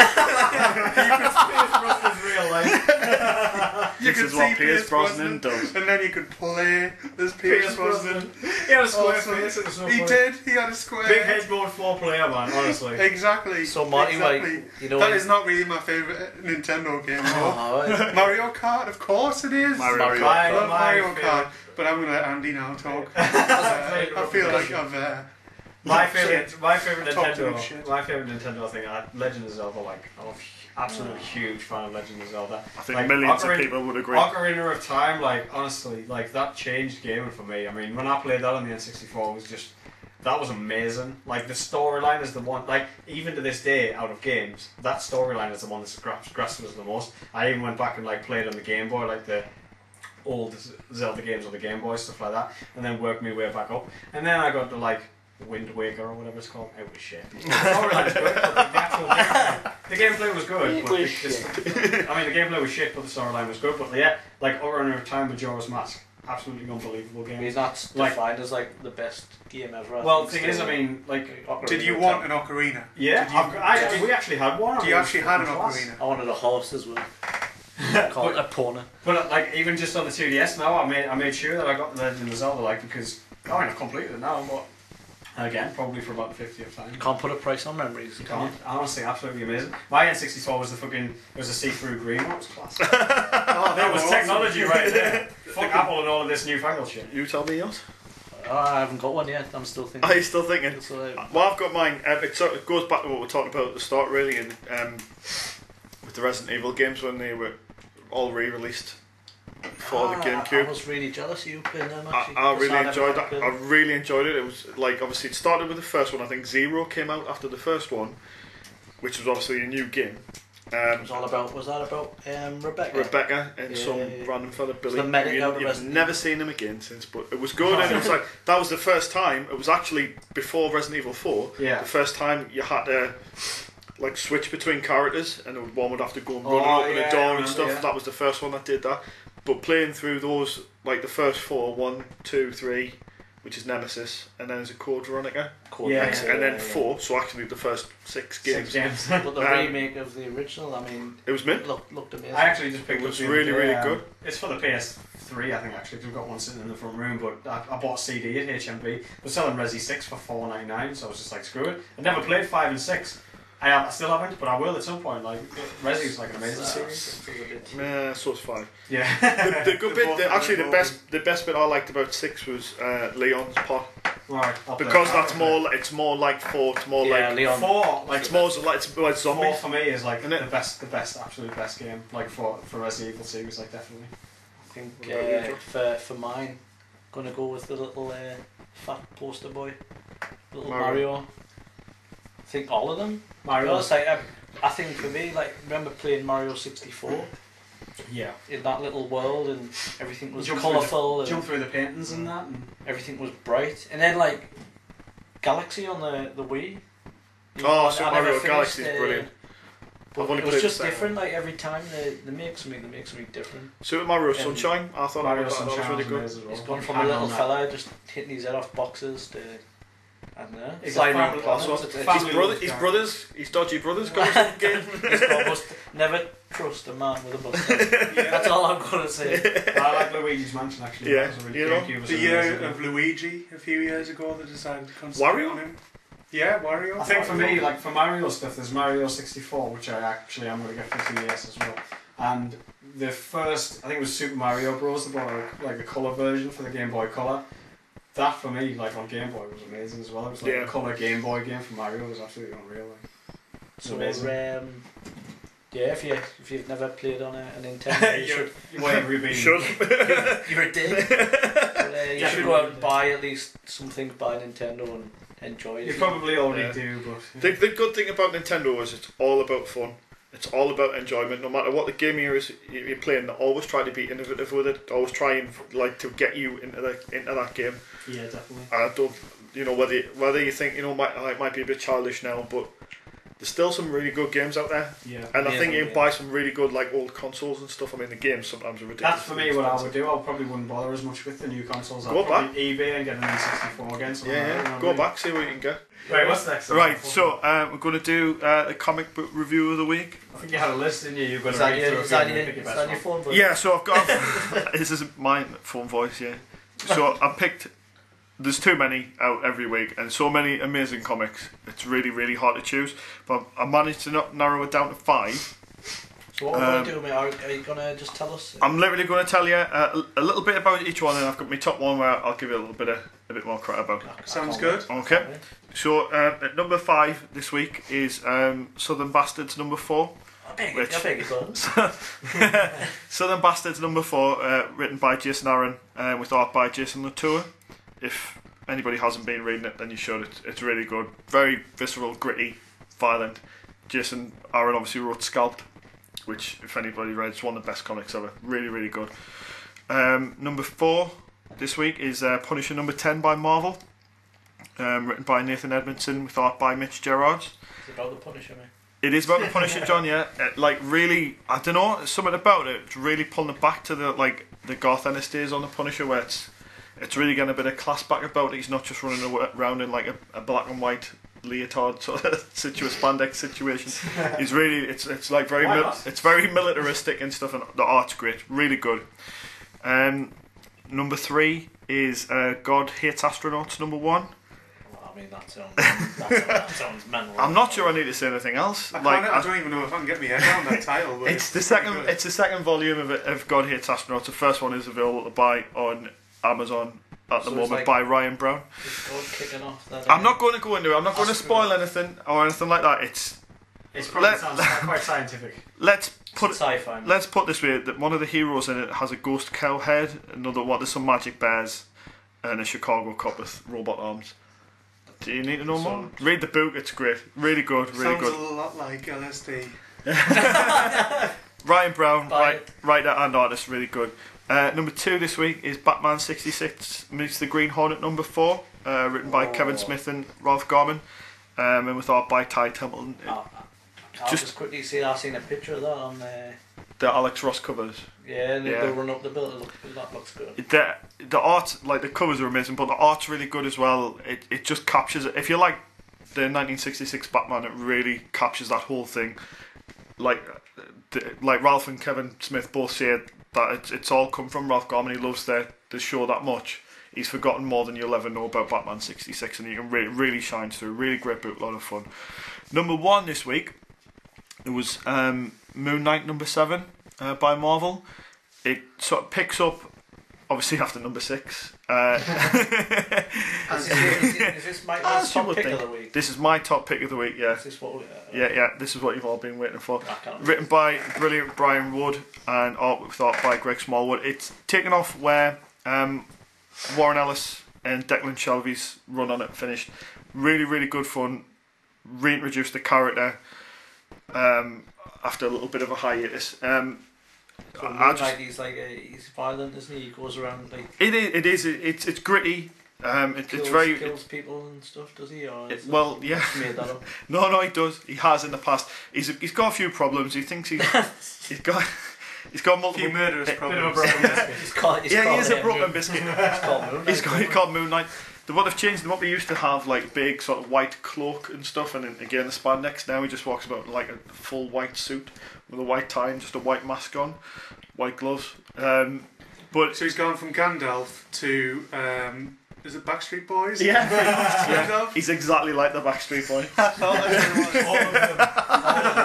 Brosnan's real real life. You This could is what see Pierce Brosnan does. and then you could play as Pierce Brosnan. He had a square Awesome. face. It was so He funny. did. He had a square. Big headboard 4-player man, honestly. Exactly. So Marty, exactly. like, you know, That is not really my favourite Nintendo game. though. Oh, Mario Kart, of course it is. Mario Mario Kart. I love Mario favourite- Kart, but I'm gonna let Andy now talk. Played I feel like Shit. I've. My favorite Talk to me shit. Nintendo, my favorite Nintendo thing, Legend of Zelda. Like, I'm an absolute huge fan of Legend of Zelda. I think Like, millions of Ocarina- people would agree. Ocarina of Time, like honestly, like that changed gaming for me. I mean, when I played that on the N64, it was just that was amazing. Like the storyline is the one. Like even to this day, out of games, that storyline is the one that grasps us the most. I even went back and like played on the Game Boy, like the old Zelda games on the Game Boy, stuff like that, and then worked my way back up. And then I got to like Wind Waker or whatever it's called. It was shit. The storyline was good, but the actual the gameplay was good. It But was I mean, the gameplay was shit, but the storyline was good. But yeah, like Ocarina of Time, Majora's Mask, absolutely unbelievable I game. mean, that's Like- defined as like the best game ever. I Well, the think thing is, I still. mean, like, Ocarina Did you of want Time. an ocarina? yeah, Did you- we actually had one. Do you actually had an Class. ocarina? I wanted a horse as well. Called a pony. But like, even just on the 2DS now, I made sure that I got the Legend of Zelda, like, because I mean, I've completed it now, but again, probably for about the 50th time. Can't put a price on memories. You Can can't. Honestly, absolutely amazing. My N64 was it was a see-through green one. It was class. Oh, That was technology right there. Fuck Apple and all of this newfangled shit. You tell me yours. I haven't got one yet. I'm still thinking. Are you still thinking? So, Well, I've got mine. It sort of goes back to what we were talking about at the start, really, and with the Resident Evil games when they were all re-released for the I GameCube. was really jealous of you playing them. I Actually, really Because enjoyed never that. had I really enjoyed it. It was like obviously it started with the first one. I think Zero came out after the first one, which was obviously a new game. It was all about. Was that about Rebecca? Rebecca and Yeah, some yeah, yeah. random fella Billy. the medic out of You've Resident never seen him again since, but it was good. And it was like that was the first time. It was actually before Resident Evil 4. Yeah. The first time you had to like switch between characters, and one would have to go and run Oh, and open yeah, a door I and remember, stuff. yeah. That was the first one that did that. But playing through those, like the first 4, 1, 2, 3, which is Nemesis, and then there's a Code Veronica, Code Yeah, Veronica, and then yeah. 4. So actually the first 6 games. 6 games. But the Um, remake of the original, I mean, It was mint. looked amazing. I actually just picked It up was the other really, day, really good. It's for the PS3, I think, actually. 'Cause we've got one sitting in the front room, but I bought a CD at HMV. We're selling Resi 6 for $4.99, so I was just like, screw it. I never played 5 and 6. I still haven't, but I will at some point. Like, Resi's like an amazing series. Yeah, so it's 5. Yeah. The good bit, both the, are actually really the best bit I liked about 6 was Leon's pot, Right, I'll play because that. that's more. It's more like 4. It's more Yeah, like Leon. 4, like, it's more like it's like 4 zombies. for me is like Isn't the it? best, absolute best game. Like for Resident Evil series, like definitely. I think What about you, for mine, gonna go with the little fat poster boy, little Mario. Mario. I think all of them. Mario. Plus, I think for me, like, remember playing Mario 64 Yeah. in that little world, and everything was Jump through colourful and Jump through the paintings and that. And everything was bright. And then like Galaxy on the Wii. Oh, I Super never Mario finished Galaxy is it, brilliant. But I've only it was played just the second different. Like every time they make something different. Super Mario Sunshine. I thought Mario that was Sunshine really was good. amazing as well. He's gone from Hang a on little that. fella just hitting his head off boxes to I don't know. He's flying a around family- planets. also It's- family- His brother, his guy. brothers, his dodgy brothers got his own game. It's almost never trust a man with a mustache. That's all I'm gonna say. I like Luigi's Mansion actually. Yeah, That was a really you know, GameCube was The an year amazing of game. Luigi a few years ago, they decided to concentrate Wario? on him. Yeah, Wario. I think for me, like for Mario stuff, there's Mario 64, which I actually am going to get for 2DS as well. And the first, I think it was Super Mario Bros. They brought like a colour version for the Game Boy Color. That for me, like on Game Boy, was amazing as well. It was like Yeah. a colour Game Boy game for Mario. It was absolutely unreal. Like. It's So amazing. yeah, if you've never played on a Nintendo, you should. Where have you been? You should. You're a dick. But, you should go out and Definitely. buy at least something by Nintendo and enjoy it. You probably already Yeah. do, but The good thing about Nintendo is it's all about fun. It's all about enjoyment. No matter what the game you're playing, they always try to be innovative with it. They always try and like to get you into that game. yeah, definitely. I don't, whether you think it might be a bit childish now, but There's still some really good games out there, Yeah. and I Yeah, think you can yeah. buy some really good like old consoles and stuff. I mean, the games sometimes are ridiculous. That's for me what I would do. I probably wouldn't bother as much with the new consoles. Go I'd probably eBay and get an N64 again. something like that, you know what Go I mean? back, see what you can get. Right, what's next? Right, so we're going to do the comic book review of the week. I think you had a list, didn't you? You're going Is to that read your, through a is few that and your, pick your is best that one. your phone book? Yeah, so I've got. This is my phone voice, yeah. So I picked. There's too many out every week, and so many amazing comics. It's really, really hard to choose. But I managed to narrow it down to 5. So what are we going to do, mate? Are you going to just tell us? I'm literally going to tell you a little bit about each one, and I've got my top one where I'll give you a bit more credit about. Sounds good. Okay. So at number 5 this week is Southern Bastards number 4. I beg your pardon. Southern Bastards number 4, written by Jason Aaron, with art by Jason Latour. If anybody hasn't been reading it, then you should. It's really good. Very visceral, gritty, violent. Jason Aaron obviously wrote Scalped, which, if anybody read, is one of the best comics ever. Really, really good. Number 4 this week is Punisher number 10 by Marvel, written by Nathan Edmondson, with art by Mitch Gerards. It's about the Punisher, mate. It is about the Punisher, John. Yeah, like really, I don't know, something about it. It's really pulling it back to the Garth Ennis days on the Punisher, where it's really getting a bit of class back about it. He's not just running around in like a black and white leotard sort of spandex situation. He's really, it's like very, it's very militaristic and stuff, and the art's great, really good. Number 3 is God Hates Astronauts number 1. Well, I mean, that sounds mental. I'm not sure I need to say anything else. I don't even know if I can get my head around that title. But It's the second volume of God Hates Astronauts. The first one is available to buy on Amazon at the So it's moment like- by Ryan Brown. It's called kicking off. That, I'm not going to go into it. I'm not going to spoil anything or anything like that. It's probably Let- sounds quite scientific. Let's put sci-fi. let's put this way: that one of the heroes in it has a ghost cow head. Another one, there's some magic bears, and a Chicago cop with robot arms. Do you need to know more? Read the book. It's great. Really good. Really sounds good. a lot like LSD. Ryan Brown, Bye. writer and artist, really good. Number 2 this week is Batman 66 meets the Green Hornet number 4, written by Kevin Smith and Ralph Garman, and with art by Ty Templeton. I'll just quickly say I've seen a picture of that on The Alex Ross covers. yeah, they Yeah. run up the bill. That looks good. The art, like the covers are amazing, but the art's really good as well. It just captures it. If you like the 1966 Batman, it really captures that whole thing. Like Ralph and Kevin Smith both say that it's all come from Ralph Garman. He loves the show that much. He's forgotten more than you'll ever know about Batman 66, and you can really shines through. Really great book, a lot of fun. Number 1 this week, it was Moon Knight number 7 by Marvel. It sort of picks up, obviously, after number 6. Is this Mike's top pick of the week? This is my top pick of the week, yeah. Is this what? Yeah, this is what you've all been waiting for. I can't Written by brilliant Brian Wood and art with art by Greg Smallwood. It's taken off where Warren Ellis and Declan Shalvey's run on it finished. Really, really good fun. Reintroduced the character after a little bit of a hiatus. He's violent, isn't he? He goes around like It's gritty. kills people and stuff. Does he? Or is Well, it yeah. just made that up? No, he does. He has in the past. He's got a few problems. He thinks he's got A multiple. few murderous Bit of a problems. broken biscuit. He's called. He's Yeah, called he is a him Brooklyn Moon. biscuit. He's called Moon. He's called Moon Knight. What they've changed, what they used to have like big sort of white cloak and stuff, and then again the spandex. Now he just walks about in like a full white suit with a white tie and just a white mask on, white gloves. But So he's gone from Gandalf to is it Backstreet Boys? yeah, Gandalf? he's exactly like the Backstreet Boy. All of them.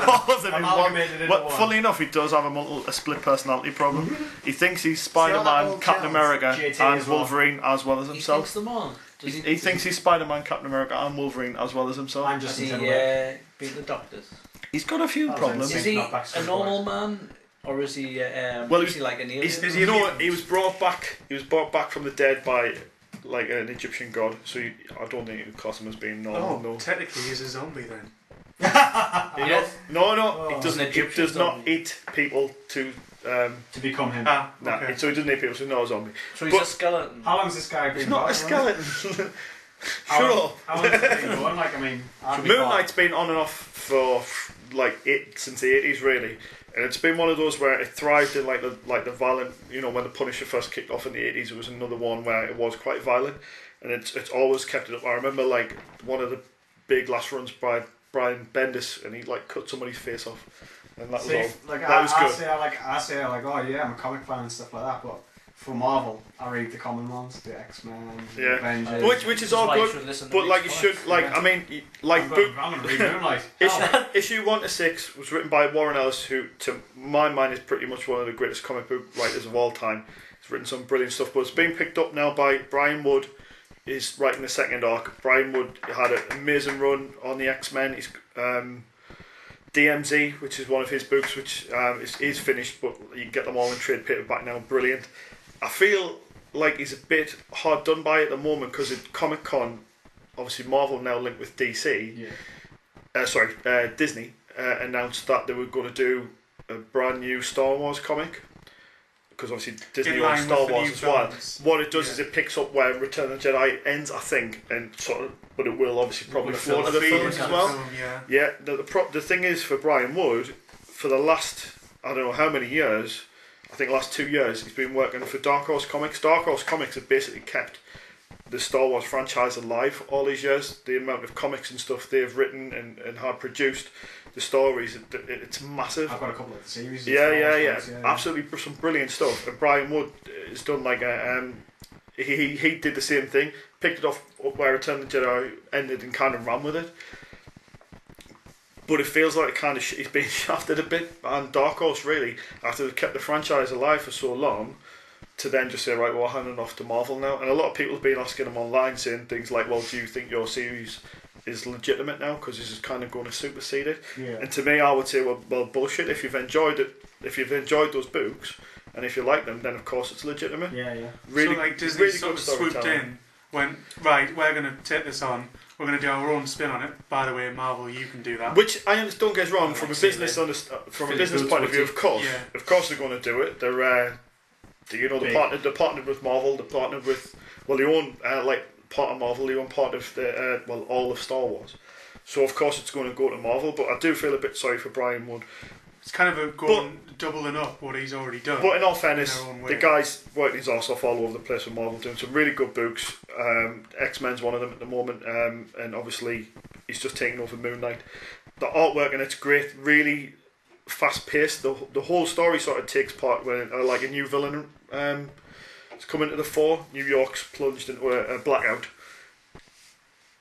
All of them in one. Amalgamated into Well, one. funnily enough, he does have a split personality problem. He thinks he's all that Spider-Man, old Captain gels? America, JT and as well. Wolverine as well as He himself. thinks them on. Does He thinks he's Spider-Man, Captain America, and Wolverine as well as himself. I'm Has just he Timberlake. beat the doctors? He's got a few Oh, problems. He's Is he not Backstreet a normal man, or is he? Well, is he like an alien? He's, you know what? He was brought back. He was brought back from the dead by like an Egyptian god. So I don't think you would class him as being normal. Oh, No. technically he's a zombie then. Yes. No, Oh. he doesn't. An He Egyptian does not zombie. eat people to. To become him. Ah, Nah, okay. so he doesn't eat people. So he's not a zombie. So he's But- a skeleton. How long's this guy been? He's not a alive? skeleton. Sure. How long has it been going? Like, I mean, Moon Knight's been on and off for like since the 80s really, and it's been one of those where it thrived in like the violent, you know, when the Punisher first kicked off in the 80s, it was another one where it was quite violent, and it's always kept it up. I remember like one of the big last runs by Brian Bendis, and he like cut somebody's face off, and that was all. Like, That was good. I say, oh yeah, I'm a comic fan and stuff like that, but for Marvel, I read the common ones, the X-Men, Yeah. Avengers. Which is all why you good, should listen to but these like you should podcasts. like Yeah. I mean like I'm book, going to read Moonlight. issue 1 to 6 was written by Warren Ellis, who to my mind is pretty much one of the greatest comic book writers of all time. He's written some brilliant stuff, but it's being picked up now by Brian Wood. Is writing the second arc. Brian Wood had an amazing run on the X-Men. He's DMZ, which is one of his books, which is finished, but you can get them all in trade paperback now. Brilliant. I feel like he's a bit hard done by at the moment because at Comic Con, obviously Marvel now linked with DC. Yeah. Disney announced that they were going to do a brand new Star Wars comic, because obviously Disney In owns line Star with the Wars new as well. films. What it does Yeah. is it picks up where Return of the Jedi ends, I think, and sort of, but it will obviously probably Will flow fill to the the film films kind as of well. Film, yeah. Yeah, the thing is for Brian Wood, for the last, I don't know how many years, I think the last 2 years, he's been working for Dark Horse Comics. Dark Horse Comics have basically kept the Star Wars franchise alive all these years. The amount of comics and stuff they've written and have produced, the stories, it's massive. I've got a couple of the series. Yeah. Absolutely some brilliant stuff. And Brian Wood has done like a he did the same thing, picked it off where Return of the Jedi ended and kind of ran with it. But it feels like kind of he's been shafted a bit, and Dark Horse really, after they've kept the franchise alive for so long, to then just say, right, well, we're handing off to Marvel now. And a lot of people have been asking him online, saying things like, well, do you think your series is legitimate now, because this is kind of going to supersede it? Yeah. And to me, I would say, well, bullshit. If you've enjoyed it, if you've enjoyed those books, and if you like them, then of course it's legitimate. Yeah. Really, so like Disney really sort good of swooped storytelling. in, went, right, we're going to take this on, we're going to do our own spin on it. By the way, Marvel, you can do that. Which I understand, don't get us wrong, I from a like seeing business from a Philip business Boots point of view, boutique. of course they're going to do it. They're they're partnered with Marvel. They're partnered with they own like part of Marvel. They own part of the all of Star Wars. So of course it's going to go to Marvel. But I do feel a bit sorry for Brian Wood. It's kind of doubling up what he's already done. But in all fairness, In their own the way. guy's working his arse off all over the place with Marvel, doing some really good books. X-Men's one of them at the moment, and obviously he's just taking over Moon Knight. The artwork and it's great, really fast paced. The whole story sort of takes part when like a new villain is coming to the fore. New York's plunged into a blackout.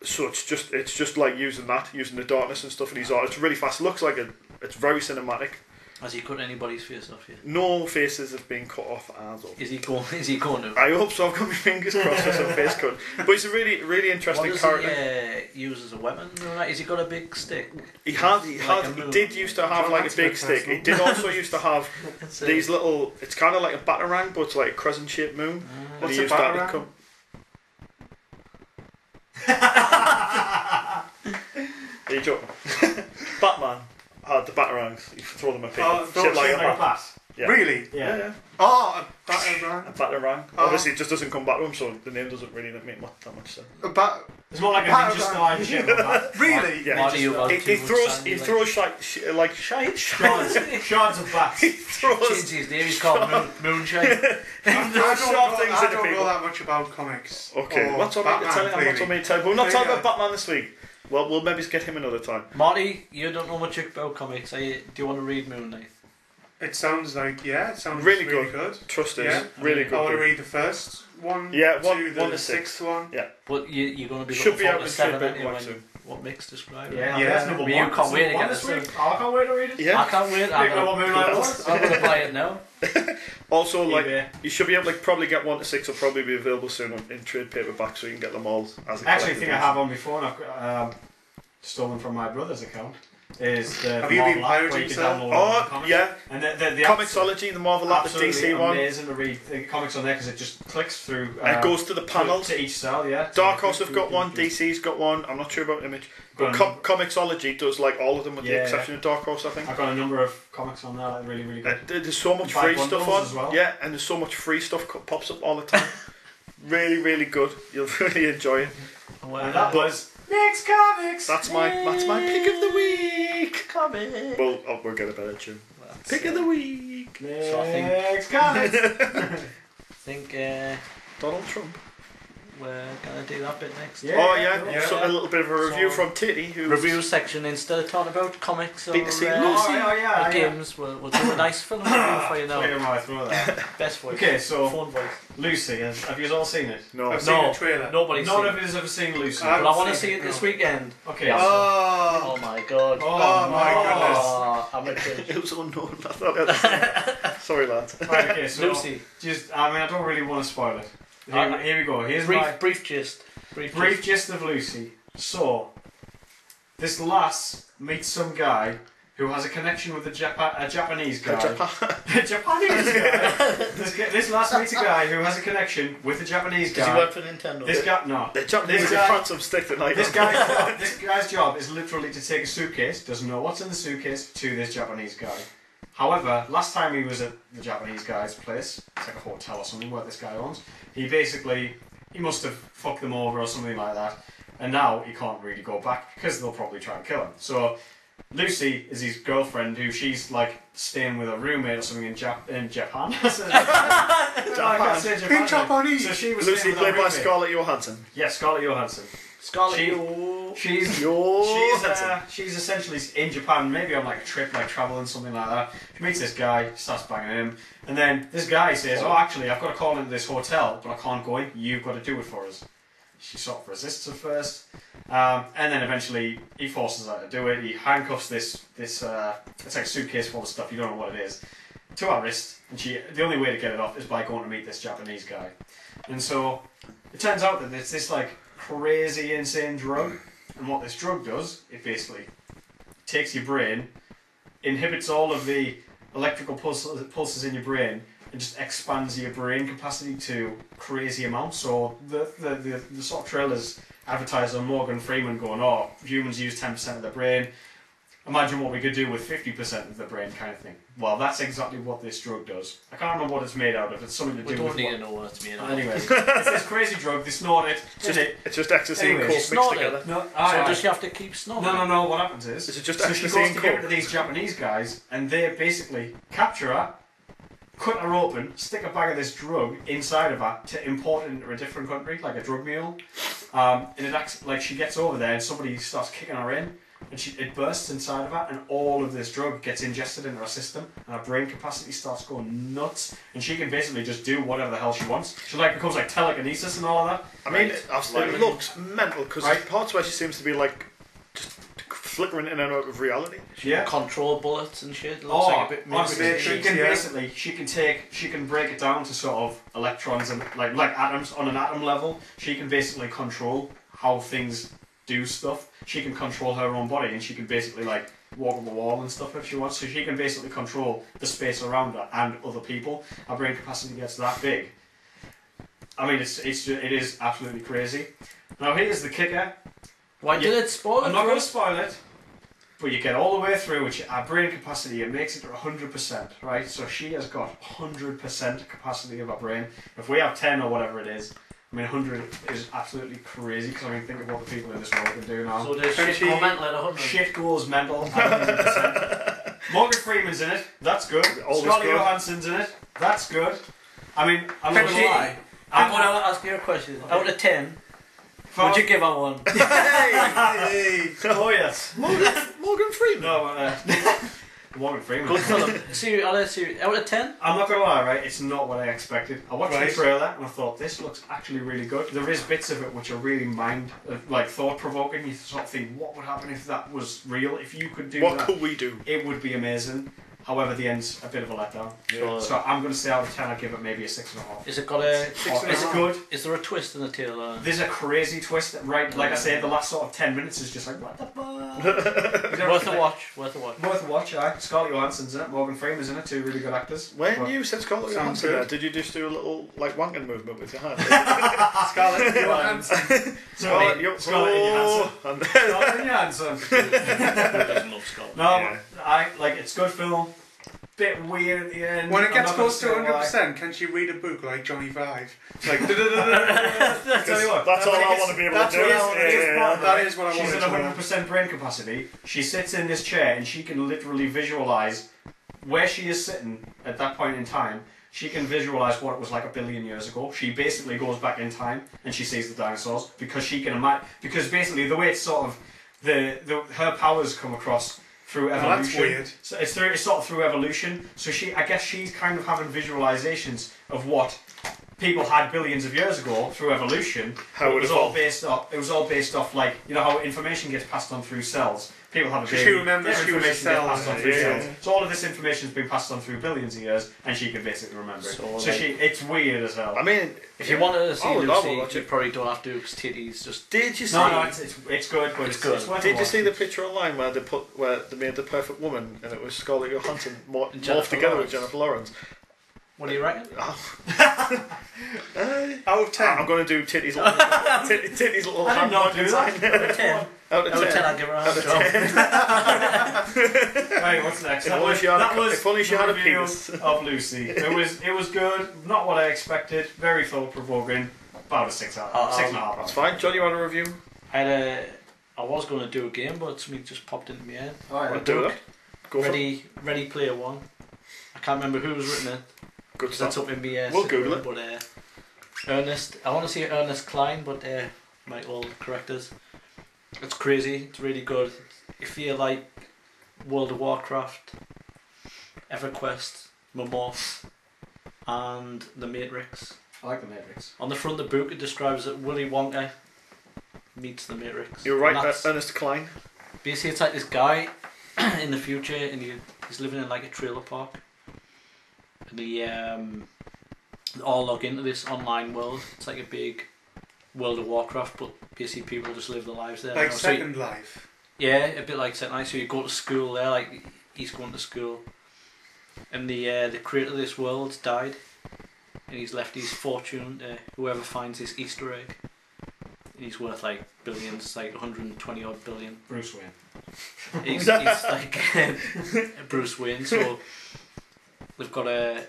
So it's just like using the darkness and stuff in his art. It's really fast. Looks like it's very cinematic. Has he cut anybody's face off yet? No faces have been cut off as of. Is he going to? I hope so. I've got my fingers crossed for some face cut. But he's a really, really What interesting does character. he use as a weapon? Has he got a big stick? He Like a moon. did used to have John, like a that's big very stick. He personal. did also used to have That's these little. It's kind of like a batarang, but it's like a crescent-shaped moon. And What's he a used that to batarang? come. Are you joking? Batman had the batarangs. You throw them a pig. Oh, Shit don't like say a Like bat. that. Yeah. Really? Yeah, yeah. Oh, a batarang. A batarang. Oh. Obviously, it just doesn't come back to him, so the name doesn't really make that much sense. A bat. It's more like a Batarang. ninja style shit like that. Really? Yeah. Marty, you've had He too much throws sand, like shite. Shards of bats. he throws Change his name. He's called Moonshine. throws sharp things I into don't know people. that much about comics. Okay, or what's on me to Batman, tell you? What's on clearly. me to tell you? But we're not talking Yeah. about Batman this week. Well, we'll maybe get him another time. Marty, you don't know much about comics. Do you want to read Moon Knight? It sounds like, it sounds Really really, good. good. Trust us, Yeah. really I want to good. read the first one, Yeah, one to the to sixth one. But you're going to be Should looking be forward out to in 7 trade anyway. paperback soon. What Mick's described. Yeah, Yeah. that's number Well, one. you can't wait to That's get number this one thing. week. I can't wait to read it. Yeah. I can't wait. Pick up what Moonlight was. I'm going to buy it now. Also, like eBay. you should be able to probably get 1 to 6 will probably be available soon in trade paperback, so you can get them all as a I actually collectible. think I have one before, and I've got, stolen from my brother's account. Is the Have you been Marvel app where pirating, you can sir? download all the Oh comics. yeah, And the app's Comixology, the Marvel app, the absolutely DC one. amazing to read the comics on there because it just clicks through. It goes to the panels. to each cell. Yeah. Dark Horse have got one, DC's got one. I'm not sure about Image, but Comixology does like all of them with the Yeah. exception of Dark Horse, I think. I've got a number of comics on there that are really, really good. There's so much Buy free stuff bundles on, as well. yeah, and there's so much free stuff pops up all the time. really, really good. You'll really enjoy it. And that was Nick's Comics. That's my pick of the week. Comic. We'll get a better tune. Pick of the week. So I think- Nick's Comics. I think Donald Trump. we're gonna do that bit next. Yeah. Oh yeah. yeah. So a little bit of a review So- from Titty, who Review section, instead of talking about comics or, BBC or yeah. games, we'll do a nice film review for you Clear now. my throat there. Best voice. Okay, so Phone voice. Lucy, have you all seen it? No. I've seen No, the trailer. nobody's None seen of it. you has ever seen Lucy. I But I want to seen see it, it this no. weekend. Okay. Oh my god. Oh my goodness. Oh, I'm a kid. it was unknown. I thought it was- Sorry, lads. Right, okay, so Lucy. I don't really want to spoil it. Here we go. Here's my Brief gist. brief gist of Lucy. So, this lass meets some guy who has a connection with a Japanese guy. A Japanese guy. This lass meets a guy who has a connection with a Japanese Does he guy. work for Nintendo? This guy, no. The Japanese This in guy- France have stick tonight. This guy's job is literally to take a suitcase, doesn't know what's in the suitcase, to this Japanese guy. However, last time he was at the Japanese guy's place, it's like a hotel or something where this guy owns, he must have fucked them over or something like that, and now he can't really go back because they'll probably try and kill him. So Lucy is his girlfriend, who she's like staying with a roommate or something in Japan. I can't say Japan. In Japanese. So she was Lucy staying with played her by roommate. Scarlett Johansson. Yeah, Scarlett Johansson. Scarlet. She's essentially in Japan, maybe on like a trip, like traveling, something like that. She meets this guy, starts banging him, and then this guy says, "Oh, actually, I've got to call into this hotel, but I can't go in. You've got to do it for us." She sort of resists at first, and then eventually he forces her to do it. He handcuffs this it's like a suitcase full of stuff, you don't know what it is, to her wrist, and the only way to get it off is by going to meet this Japanese guy. And so it turns out that it's this like crazy insane drug, and what this drug does, it basically takes your brain, inhibits all of the electrical pulses in your brain, and just expands your brain capacity to crazy amounts. So the sort of trailers advertised on Morgan Freeman going, "Oh, humans use 10% of their brain. Imagine what we could do with 50% of the brain," kind of thing. Well, that's exactly what this drug does. I can't remember what it's made out of. It's something to We do don't with need what... to know what it's made of. Anyways, it's this crazy drug. They snort it. It's just ecstasy and Anyway, coke mixed snort it. together. No, So does she have to keep snorting? no. What happens is Is it just so she ecstasy goes and to give it coke? to these Japanese guys, and they basically capture her, cut her open, stick a bag of this drug inside of her to import it into a different country, like a drug mule. And it acts like she gets over there, and somebody starts kicking her in, and it bursts inside of her, and all of this drug gets ingested into her system, and her brain capacity starts going nuts, and she can basically just do whatever the hell she wants. She like becomes like telekinesis and all of that. I mean, Right. it looks mental because Right. there's parts where she seems to be like just flickering in and out of reality. Yeah. Control bullets and shit. Looks Oh, like a bit honestly, Matrix, she can yeah. basically she can break it down to sort of electrons and like atoms on an atom level. She can basically control how things do stuff. She can control her own body, and she can basically like walk on the wall and stuff if she wants. So she can basically control the space around her and other people. Her brain capacity gets that big. I mean, it is absolutely crazy. Now here's the kicker. Why did it spoil it? I'm not for going to us? spoil it, but you get all the way through, which our brain capacity, it makes it to 100%, right? So she has got 100% capacity of our brain. If we have 10 or whatever it is, I mean 100 is absolutely crazy, because I mean think of what the people in this world can do now. So does Can shit she- go mental at 100? Shit goes mental at 100%. Morgan Freeman's in it, that's good. Always Scarlett good. Johansson's in it, that's good. I mean, I'm not Can going she- to lie. I'm going to ask you a question. Out of 10, would you give her one? Oh yes. Morgan Freeman. No, Morgan Freeman. Good film. Seriously, out of 10? I'm not gonna lie, right? It's not what I expected. I watched Right. the trailer and I thought this looks actually really good. There is bits of it which are really thought provoking. You sort of think, what would happen if that was real? If you could do What that, could we do? it would be amazing. However, the end's a bit of a letdown. So, So I'm gonna say out of 10, I'd give it maybe a 6.5. is it got a... It's good. Is there a twist in the tail? There's a crazy twist, right? Like I said, the last sort of 10 minutes is just like, what the fuck? Worth a watch. Worth a watch. Worth a watch, aye. Scarlett Johansson's in it, Morgan Freeman's in it, two really good actors. When But- you said Scarlett Sounds Johansson good. there, did you just do a little like wanking movement with your hand? Scarlett Johansson. Scarlett, you're Scarlett Johansson. and then Scarlett Johansson. Who doesn't love Scotland? No, Yeah. it's good film. bit weird at the end. When it I'm gets not gonna close to say why. 100%, can she read a book like Johnny Five? It's like, I'll tell you what. That's all when it I gets- want to be able that's to do. what it is, part of that it. is what I She's wanted at to know. 100% brain capacity. She sits in this chair and she can literally visualize where she is sitting at that point in time. She can visualize what it was like 1 billion years ago. She basically goes back in time and she sees the dinosaurs because she can imagine. Because basically the way it's sort of her powers come across through Oh, evolution. that's weird. So it's sort of through evolution. So I guess she's kind of having visualizations of what people had billions of years ago through evolution. How it it was all evolved. based off. It was all based off like how information gets passed on through cells. People have a She baby. remembers their she was a information gets cell. passed on through Yeah. cells. So all of this information has been passed on through billions of years, and she can basically remember it. So, So like- it's weird as hell. I mean, If you wanted to see I would love to Lucy, watch you it. probably don't have to because Titty's just. did you see? No, it's good, but It's it's good. It's worth Did you see the watching. picture online where they made the perfect woman and it was Scarlett Johansson morphed Jennifer together Lawrence. with Jennifer Lawrence? What do you reckon? Out of 10. I'm going to do Titty's little, Titty's little I did hand not do sign. that. Out of 10. Out of Out of 10, 10. I'll give her a hand job. Right, what's next? If only she had a- if only she the had a review penis. of Lucy. It was good. Not what I expected. Very thought provoking. About a 6 out of 6.5. That's fine. John, you want a review? I was going to do a game, but something just popped into my head. Alright, Want to do that? Go for it. Ready Player One. I can't remember who was written it. Good Because that's stuff. up in my We'll Google it. But Ernest, I want to see Ernest Klein, but might all correct us. It's crazy. It's really good. If you like World of Warcraft, EverQuest, Mammoth, and The Matrix. I like the Matrix. On the front of the book, it describes that Willy Wonka meets the Matrix. You're right, And that's- Ernest Klein. Basically, it's like this guy in the future, and he's living in like a trailer park. And they all log into this online world. It's like a big World of Warcraft, but basically people just live their lives there. Like you know. So Second Life. yeah, a bit like Second Life. So you go to school there, like he's going to school, and the creator of this world's died, and he's left his fortune to whoever finds this Easter egg. And he's worth like billions, like 120 odd billion. Bruce Wayne. He's like Bruce Wayne. So they've got to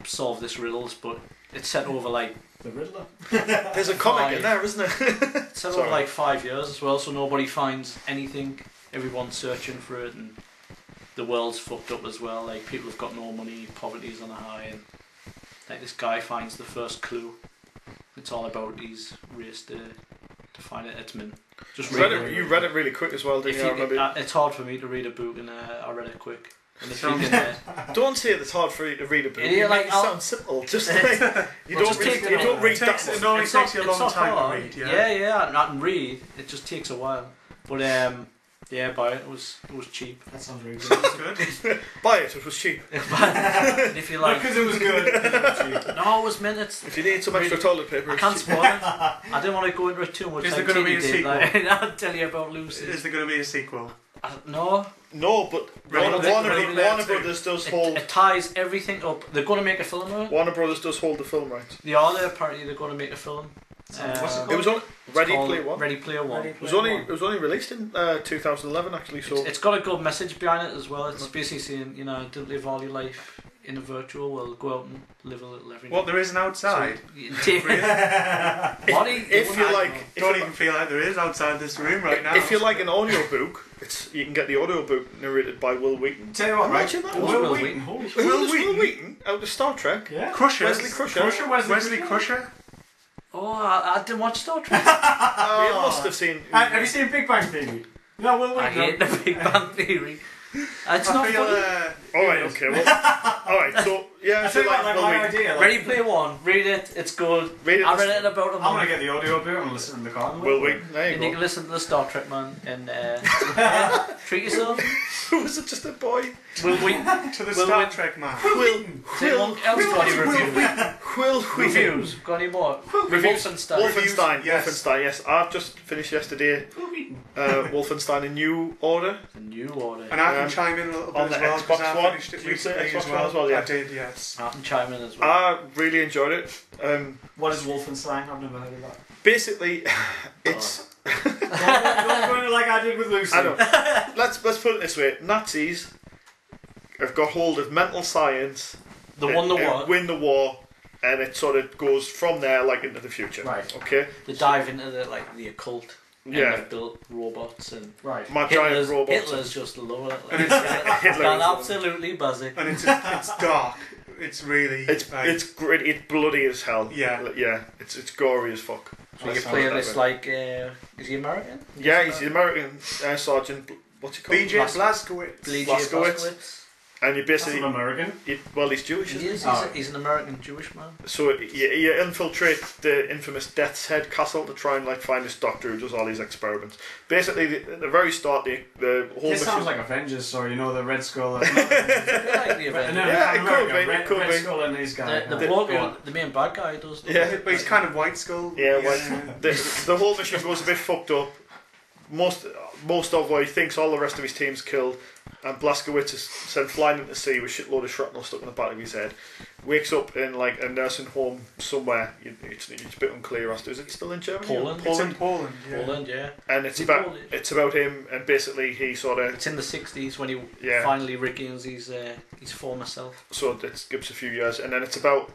solve this riddles, but it's set over like The Riddler. There's a comic in there, isn't there? it's set Sorry. over like 5 years as well. So nobody finds anything. Everyone's searching for it, and the world's fucked up as well. Like people have got no money, poverty's on a high, and like this guy finds the first clue. It's all about his race to find it. It's mint. Just You read it really quick as well, didn't If you? I you, remember. it's hard for me to read a book, and I read it quick. And if you Sounds- can, Don't say it's hard for you to read a book. Yeah, You like, make it I'll- sound simple. Just like you Well, don't just read, take you it don't on. read It that takes- much. it only it's takes not, you a it's long not time hard. to read, yeah. Yeah, I can read. It just takes a while. But yeah, buy it. It was cheap. That sounds really good. That's good. Buy it. It was cheap. And if you like, Because it was good. no, it was minutes. If you need some extra toilet paper, I it's can't cheap. spoil it. I didn't want to go into it too much. Is like there gonna be a Katie did, sequel? like, I'll tell you about Lucy. Is there going to be a sequel? No, No, but Ready Warner Player Two. Brothers does hold. it ties everything up. They're going to make a film of it. Warner Brothers does hold the film rights. They are there. Apparently, they're going to make a film. What's it It was on Ready called Player One. Ready Player One. Ready It was only released in 2011 actually. So It's got a good message behind it as well. It's basically saying, don't live all your life in a virtual world. Go out and live a little every What, there is an outside? So, you take what do you- if you like, if Don't you even feel like there is outside this room right now. if you like an audio book, you can get the audio book narrated by Will Wheaton. Tell you what, right? Imagine that. Who's Will Will Wheaton. Wheaton? Holy shit. Who is Will Wheaton out of Star Trek? Yeah. Crusher. Wesley Crusher. Wesley Crusher. Oh, I didn't watch Star Trek. You must have seen. Have you seen Big Bang Theory? No, Will I Wheaton. hate the Big Bang Theory. It's I not feel, funny. All right, okay. Well, all right. So yeah, I if you tell you what, like Will my Wheaton, idea. Like, Ready Player One. Read it. It's good. Read it I this- read it in about a I'm gonna month. get the audio book and listen in the car. Will Wheaton. There And you you can go. listen to the Star Trek man and yeah, treat yourself. Was it just a boy? Will Wheaton. To the Will Star Wheaton. Trek man. Will. Has anyone else got any reviews? Will Wheaton. Reviews? Got any more? Reviews. Wolfenstein. Wolfenstein. Yes. Wolfenstein. Yes, I've just finished yesterday. Wolfenstein: A New Order. The new order. And I can Um, chime in a little bit on as the well because Xbox I One. finished it Did you say recently Xbox as One well. as well, yeah. I did, yes. I can chime in as well. I really enjoyed it. What is Wolfenstein? I've never heard of that. Basically, it's. Don't go into like I did with Lucy. I know. Let's put it this way: Nazis have got hold of mental science. They won the war. Win the war, and it sort of goes from there like into the future. Right. Okay. They dive into the occult. And Yeah. they've built robots and Right. My giant Hitler's, robots. Hitler's just love it. And Like, Hitler they're is- absolutely buzzing. And it's dark. It's really It's gritty. It's bloody as hell. Yeah. Yeah. It's gory as fuck. So you That play sounds this like, is he American? Yeah, he's the American Sergeant. What's he called? BJ Blazkowicz. BJ Blazkowicz. Blazkowicz. And you That's basically, an American. well, he's Jewish. He Isn't he? is. Oh. He's an American Jewish man. So you infiltrate the infamous Death's Head Castle to try and like find this doctor who does all these experiments. Basically, at the very start, the whole This sounds mission. like Avengers, so you know the Red Skull. Like the event. Yeah, it could be, Red, it could Red be. Skull and these guys. The bloke, the main bad guy does. Yeah. But he's kind of White Skull. Yeah, the whole mission goes a bit fucked up. Most of what he thinks all the rest of his team's killed, and Blazkowicz is sent flying into the sea with a shitload of shrapnel stuck in the back of his head. Wakes up in like a nursing home somewhere. It's a bit unclear as to, is it still in Germany? Poland. It's in Poland. Yeah. Poland, yeah. And it's Is it about Polish? him, and basically he sort of It's in the 60s when he Yeah. finally regains his former self. so it skips a few years, and then it's about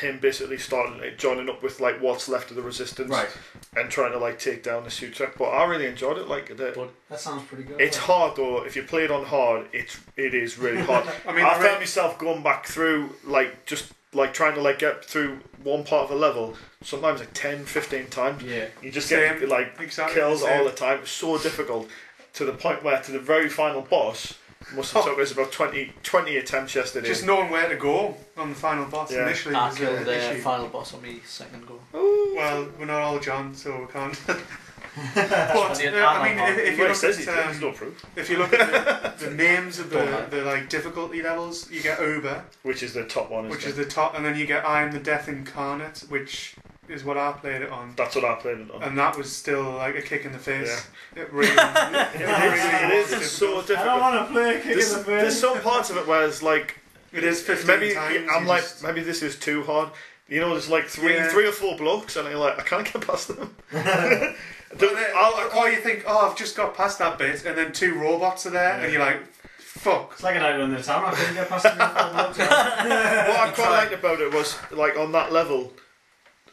him basically starting joining up with like what's left of the resistance Right. and trying to like take down the Sutrek. But I really enjoyed it. Like That sounds pretty good. it's hard though. If you play it on hard, it is really hard. I mean, I the found myself going back through like just like trying to like get through one part of a level sometimes like 10, 15 times. Yeah. You just Same. get like Exactly kills the same. all the time. It's so difficult to the point where to the very final boss must have took us about 20 attempts yesterday. Just knowing where to go on the final boss Yeah. initially I was killed an the issue. final boss on me second go. Well, we're not all John, so we can't. But Yeah, I mean, if you Well, it look says he at did, there's no proof. if you look at the names of Don't lie. the like difficulty levels, you get Uber, Which is the top one, which isn't is it? the top, and then you get I Am the Death Incarnate, which is what I played it on. That's what I played it on. And that was still like a kick in the face. It really, It is was so difficult. I don't difficult. want to play a kick There's, in the there's face. some parts of it where it's like It is 15 maybe times. I'm you like just- maybe this is too hard. You know, there's like three Yeah. or four blokes, and you're like, I can't get past them. or you think, oh, I've just got past that bit, and then two robots are there, and you're like, fuck. It's like an island in the town. I couldn't get past the blocks. What I quite liked about it was like on that level,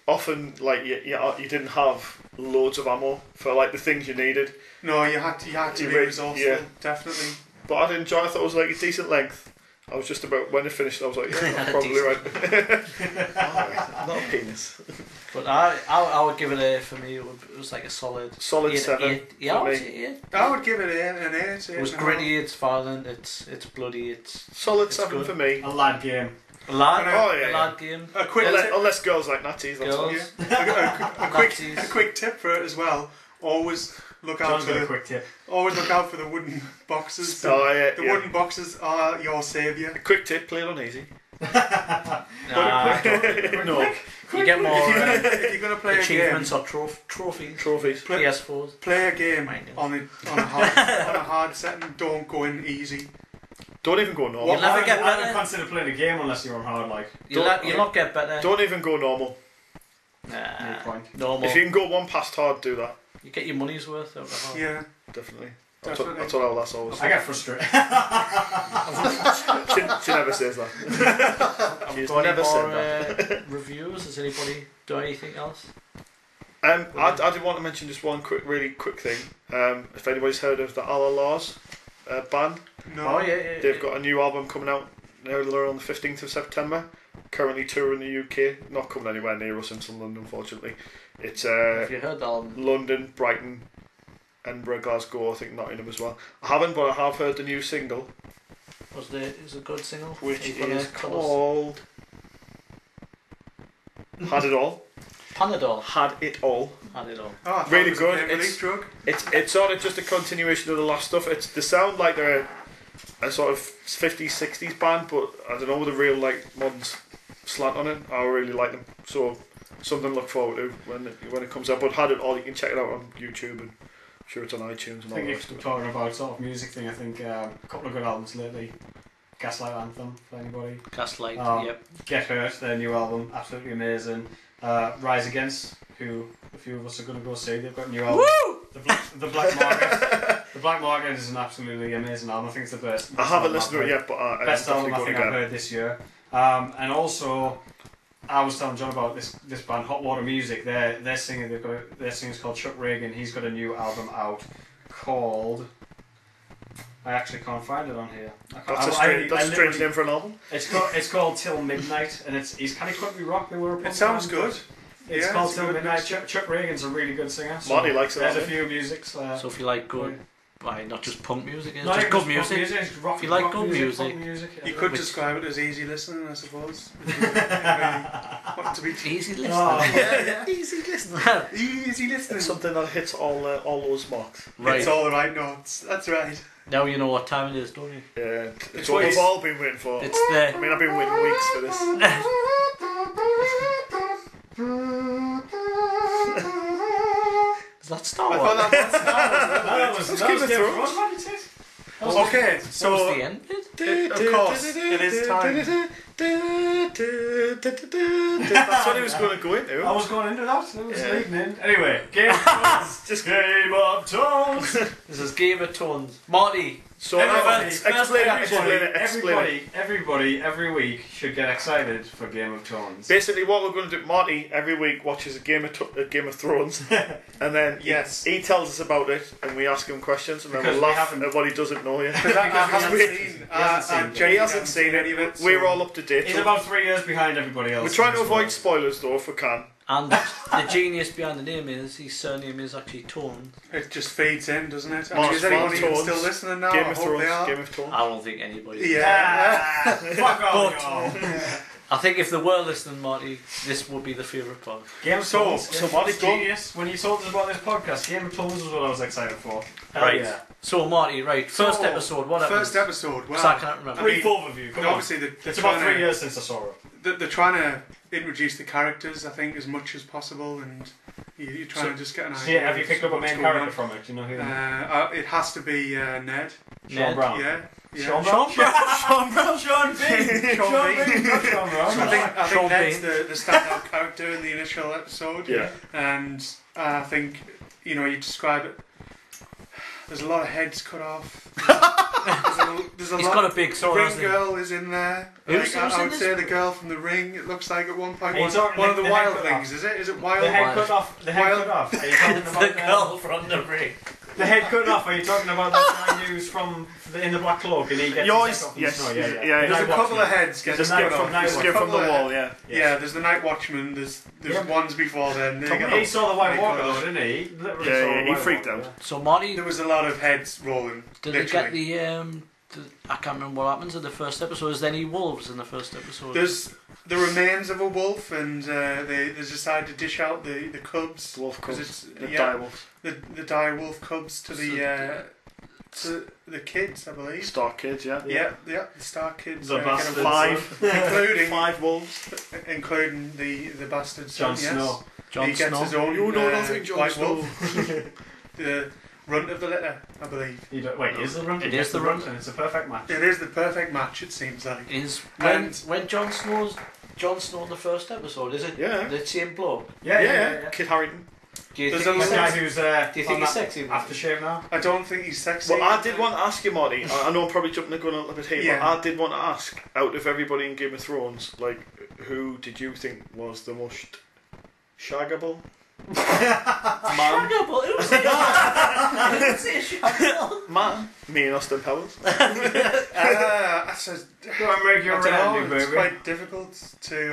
often like you didn't have loads of ammo for like the things you needed. No, you had to You be really- resourceful, yeah. definitely. But I did enjoy. I thought it was like a decent length. I was just about when it finished. I was like, yeah, I'm A probably decent- right. Not a penis. But I would give it a, for me, it was like a solid Solid 8, 7 Yeah, for I would me. say 8. I would give it an 8. It was gritty, it's violent, it's bloody, it's Solid It's 7 good. for me. A lad game. a lad, Oh, yeah, a lad game. A quick Unless, tip, unless girls like Nazis, that's all. Girls. a quick tip for it as well. Always look out John's for got a quick tip. the wooden boxes. Oh, yeah, The yeah. wooden boxes are your saviour. A quick tip, play it on easy. Nah, no. You get more If you're gonna play a game, achievements or trophies. Trophies. Play- PS4s. play a game Mind you. on a hard setting. Don't go in easy. Don't even go normal. You'll never get I don't better. consider playing a game unless you're on hard, like. You'll not get better. Don't even go normal. Good Nah, point. normal. If you can go one past hard, do that. You get your money's worth out of it. Yeah, Definitely. Definitely. That's what that's always. I get frustrated. She never says that. She's Got any never more said that. reviews? Has anybody done anything else? I did want to mention just one really quick thing. If anybody's heard of the Allah Laws band, no. Oh yeah. they've got a new album coming out earlier on the 15th of September. Currently touring the UK, not coming anywhere near us in Sunderland, unfortunately. It's Have you heard that album? London, Brighton, Edinburgh, Glasgow, I think Nottingham as well. I haven't, but I have heard the new single, Is a good single? which You gonna is tell us? called Had It All. Panadol. Had It All. Had it all. Oh, I thought Really it was a good. pain relief drug. It's sort of just a continuation of the last stuff. They sound like they're a sort of 50s, 60s band, but I don't know, with a real like modern slant on it. I really like them. So something to look forward to when it comes out. But Had It All, you can check it out on YouTube, and I'm sure it's on iTunes and I all think the if rest we're of it. talking about sort of music thing, I think a couple of good albums lately. Gaslight Anthem for anybody. Gaslight. Oh. Yep. Get Hurt, their new album, absolutely amazing. Rise Against, who a few of us are going to go see. They've got a new album. The Black Market. The Black Market is an absolutely amazing album. I think it's the best. I haven't listened to it yet, but I Best album I definitely think going I've to heard this year. And also, I was telling John about this band, Hot Water Music. Their singer, their singer's called Chuck Reagan. He's got a new album out called. I actually can't find it on here. That's a strange name for an album. It's called Till Midnight, and he's kind of country rock. They were a punk It sounds band, good. but It's Yeah, called it's Till good Midnight. mixture. Chuck Reagan's a really good singer. So Marty likes it. there's a doesn't he? few musics. So if you like good, why not just punk music? It's Not just even good music. it's rock, If you like rock good punk music, yeah. You could Which- describe it as easy listening, I suppose. Want to be Easy listening. Oh. easy listening. Easy listening. Something that hits all those marks. Right. It's all the right notes. That's right. Now you know what time it is, don't you? Yeah, It's it's what what we've it's- all been waiting for. It's I the. mean, I've been waiting weeks for this. Does that Star I Wars? thought that was That's Game of Thrones. Okay, So so it's the end bit? of course, it is time. That's what he was going to go into. I was going into that. It was Yeah. leading in. Anyway, Game of Thrones. Just Game of Thrones. This is Game of Thrones. Marty, so Everybody, explain it. Everybody, every week should get excited for Game of Thrones. Basically, what we're going to do, Marty every week watches a Game of Thrones, and then Yes. he tells us about it, and we ask him questions, and then Because we we laugh haven't- at what he doesn't know yet. Because I haven't we- seen, he hasn't I seen He hasn't seen any of it. so- We're all up to date. He's so about 3 years behind everybody else. we're trying to in this avoid world. spoilers though, if we can. and the genius behind the name is his surname is actually Tone. It just feeds in, doesn't it? I mean, Mars is anyone Fans, even Tones, still listening now? Game I of hope Thrones. they are. Game of Thrones. I don't think anybody. Yeah. Fuck off, y'all. I think if they were listening, Marty, this would be the favourite part. Game of So- Thrones. so Marty's gone. Genius. When you told us about this podcast, Game of Thrones was what I was excited for. Hell Right. Yeah. So Marty, right, first So, episode. What happened? First episode. Because I Well, can't remember. Brief overview. Come on. obviously they're It's about trying 3 years since I saw it. They're trying to introduce the characters, I think, as much as possible, and you're trying to just get an idea. Yeah, have you of picked up a what's main going character from it? Do you know who? on. It has to be Ned. Sean Ned. Brown. Yeah. Yeah. Sean Brown. Sean Brown. Sean Bean. Sean Bean. Not Sean Brown. I Sean think Ned's Bean. the standout character in the initial episode. Yeah. And I think, you describe it. There's a lot of heads cut off. There's a He's lot. got a big The sword, Ring hasn't he? Girl is in there. Who's I in would this? say the girl from the Ring. It looks like at one point Are you talking one of the the head wild cut things. off? Is it? Is it wild? The head cut off. The head Wild- cut off. Are you talking The about girl from the ring. the head cut off? Are you talking about that guy who's from in the black cloak and he gets Yours- his head off in yes. the snow? Yeah, yeah. Yeah, The there's There's a Night couple Watchman. of heads There's getting a knife cut from off. Night There's a Skip from the couple of wall, yeah. Yeah, there's the Night Watchman. There's Yeah. ones before then. They get He saw the White they Walker cut though, off. didn't he? He literally Yeah, saw yeah, the he White freaked Walker, out. yeah. So Marty, There was a lot of heads rolling. did they literally. get I can't remember what happens in the first episode. Is there any wolves in the first episode? There's the remains of a wolf, and they decided to dish out the cubs. Wolf 'cause cubs. it's The yeah, dire wolves. the dire wolf cubs to the kids, I believe. Star kids, yeah. Yeah, the Star Kids. The get bastards. a wolf, Five. including Wolves. including the bastard Jon son. Snow. Jon He gets Snow. his own You know nothing, Jon white Snow. wolf. The runt of the litter, I believe. Wait, is the run? It is the run. and it's a perfect match. It is the perfect match, it seems like. Is And- when Jon Snow in the first episode? Is it Yeah. the same bloke? Yeah. Kit Harington. Do you There's think a he's The guy sexy? who's Do you think on he's that sexy? aftershave now. I don't think he's sexy. Well, I did want to ask you, Marty. I know I'm probably jumping the gun a little bit here, Yeah. but I did want to ask, out of everybody in Game of Thrones, like, who did you think was the most shaggable? Man. Shaggable? Who's it? I didn't say shaggable. Man. Me and Austin Powers. I said, Go and make your I don't round, know, it's baby. quite difficult to.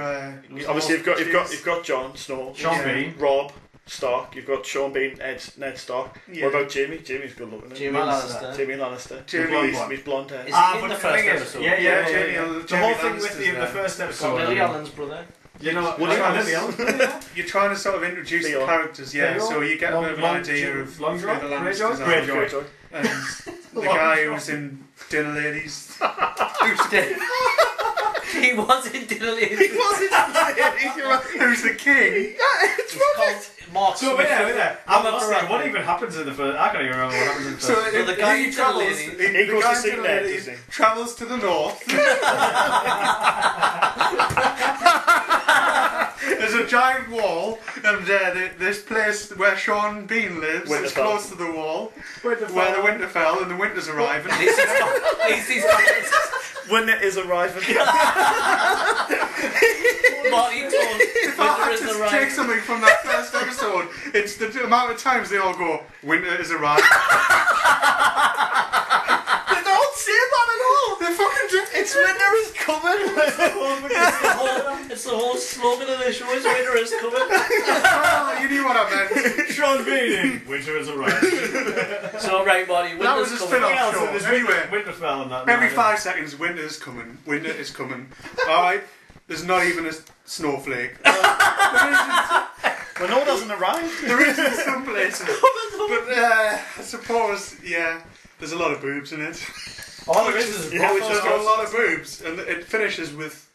Obviously, you've got Jon Snow, Sean Yeah. Bean. Rob Stark. You've got Sean Bean, Ned Stark. Yeah. What about Jamie? Jamie's good looking. isn't he? Jamie Lannister. Jamie Lannister. Jamie- He's blonde hair. Is he in the first thing is- episode? Yeah, Yeah, yeah. Jamie- The Jamie whole thing with Lannister's the there. first Got episode. Lily Allen's brother. You know, Woody Lily Allen. Allen. You're trying to sort of introduce Theo. the characters, yeah, Theo. so you get a bit of an idea of who Longjaw? the Greyjoy? Lannisters are. Greyjoy. And the guy who was in Dinner Ladies. He was in Dinner Ladies. He wasn't. Who's the king? It's called Mark So Smith. wait there. I'm Robert lost Baratheon. there. What even happens in the first? I can't even remember what happens in the So first. the guy in Dinner travels. Ladies- He the goes guy to in see Dinner Ned, Ladies doesn't he? travels to the north. There's a giant wall, and this place where Sean Bean lives is Winterfell. close to the wall, where the Winterfell, and the winter's arriving. When it is arriving. Marty told If I winter had is to arriving. take something from that first episode, it's the amount of times they all go, winter is arriving. They don't say that at all. They fucking do. It's winter is coming. It's the whole slogan of the show is winter is coming. Oh, you knew what I meant. Sean Bean. Winter is arrived. So right, Marty, That was winter's a coming. spin-off show. Anyway, Winterfell and that. every 5 seconds, winter is coming. Winter is coming. Alright, there's not even a snowflake. When all doesn't arrive. There is in some places. But I suppose, yeah, there's a lot of boobs in it. All there is Yeah, brothers. There's got a lot of boobs, and it finishes with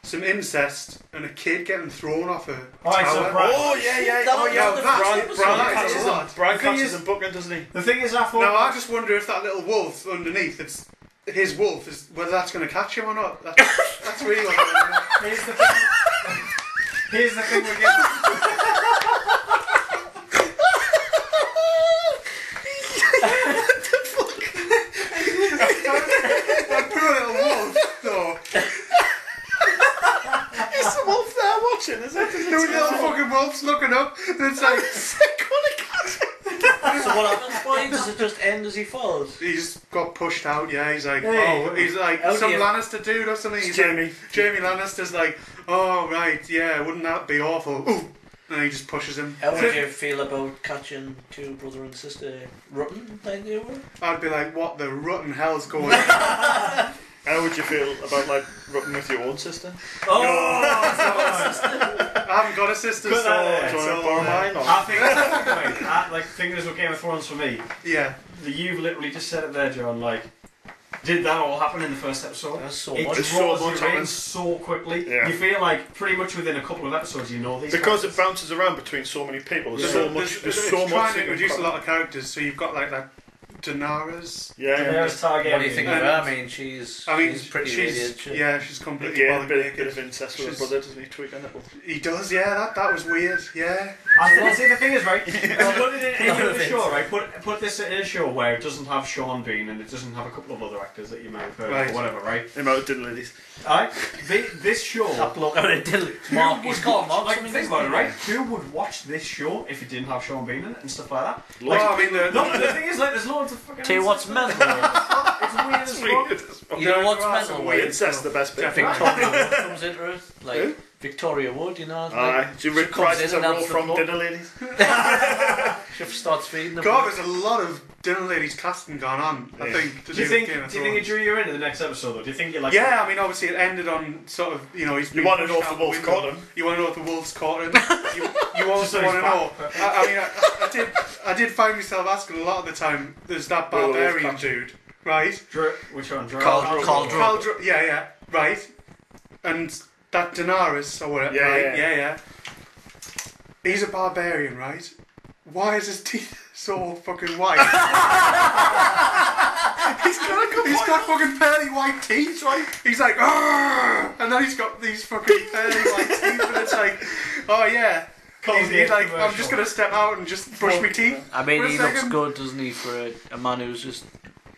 some incest and a kid getting thrown off a Alright, so tower. Brad- Oh yeah. That Oh was yeah. the that's- first Brian episode. Brian catches catches him. him. Brian The thing catches is- him booking, doesn't he? The thing is, I thought. Now I just wonder if that little wolf underneath, it's his wolf, is whether that's going to catch him or not. That's really what I want to know. Here's the thing. Here's the thing we're getting. That poor little wolf, though. Is the wolf there watching? Is it? The little fucking wolf's looking up, and it's like, So what happens? Why does it just end as he falls? he's got pushed out, yeah, he's like, Hey. he's like How do some you- Lannister dude or something. He's Jamie. Like, Jamie Lannister's like, oh, right, yeah, wouldn't that be awful? Ooh. And he just pushes him. How would you feel about catching two brother and sister rotten like they were? I'd be like, what the rotten hell's going on? How would you feel about like rooting with your own sister? Oh, I haven't got a sister, Put so, that there. Do you want to borrow mine? Or? I think, like, things with Game of Thrones for me. yeah. You've literally just said it there, John. Like, did that all happen in the first episode? that's so It much. It's draws so much you in happens. so quickly. Yeah. You feel like pretty much within a couple of episodes you know these Because it characters. bounces around between so many people. There's Yeah. so much. There's it's so much. trying to introduce a lot of characters, so you've got like that Daenerys. Yeah. There's Targaryen. What do you think of And- her? I mean, she's pretty radiant. yeah, she's completely Again, bothered bit naked. of incest with She's- her brother, doesn't he? Tweaking it. He does, yeah. That was weird. Yeah. I think, see, the thing is, right, put it in Lot a of show, right, put this in a show where it doesn't have Sean Bean and it doesn't have a couple of other actors that you might have heard Right. or whatever, right? The amount of dinner ladies. Alright, this show... That bloke out of Dilly. Mark, he's called Mark. Like, something, think isn't about it, he? right? Who would watch this show if it didn't have Sean Bean in it and stuff like that? Well, I mean, No, but the thing is, like, there's loads of fucking... Tell you what's incest mental. It's weird as fuck. You know what's There are some mental? weird Incest, the best bit. Victoria Wood comes into it. Like, Who? Victoria Wood, you know? Like, Aye. Do you she Rick comes Price in is a and role helps the from bloke. Dinner Ladies? She starts feeding them. God, there's a lot of dinner ladies casting going on. I Yeah. think. To Do you with think? Game of Do you think it Thrones. drew you into the next episode, or do you think you like? Yeah, I mean, obviously it ended on sort of, he's You been want to pushed know if out the wolf window. caught him? You want to know if the wolf's caught him? You also So want to he's know. I mean, I did find myself asking a lot of the time. There's that Will the wolf barbarian catch dude, right? Which one? Khal Drogo. Yeah, right. And that Daenerys or whatever. Yeah, right? yeah. Yeah. He's a barbarian, right? Why is his teeth so fucking white? He's got fucking pearly white teeth, right? He's like, "Argh!" And then he's got these fucking pearly white teeth, and it's like, oh yeah. He's like, I'm just gonna step out and just brush my teeth. I mean, For a he looks second. good, doesn't he, for a man who's just,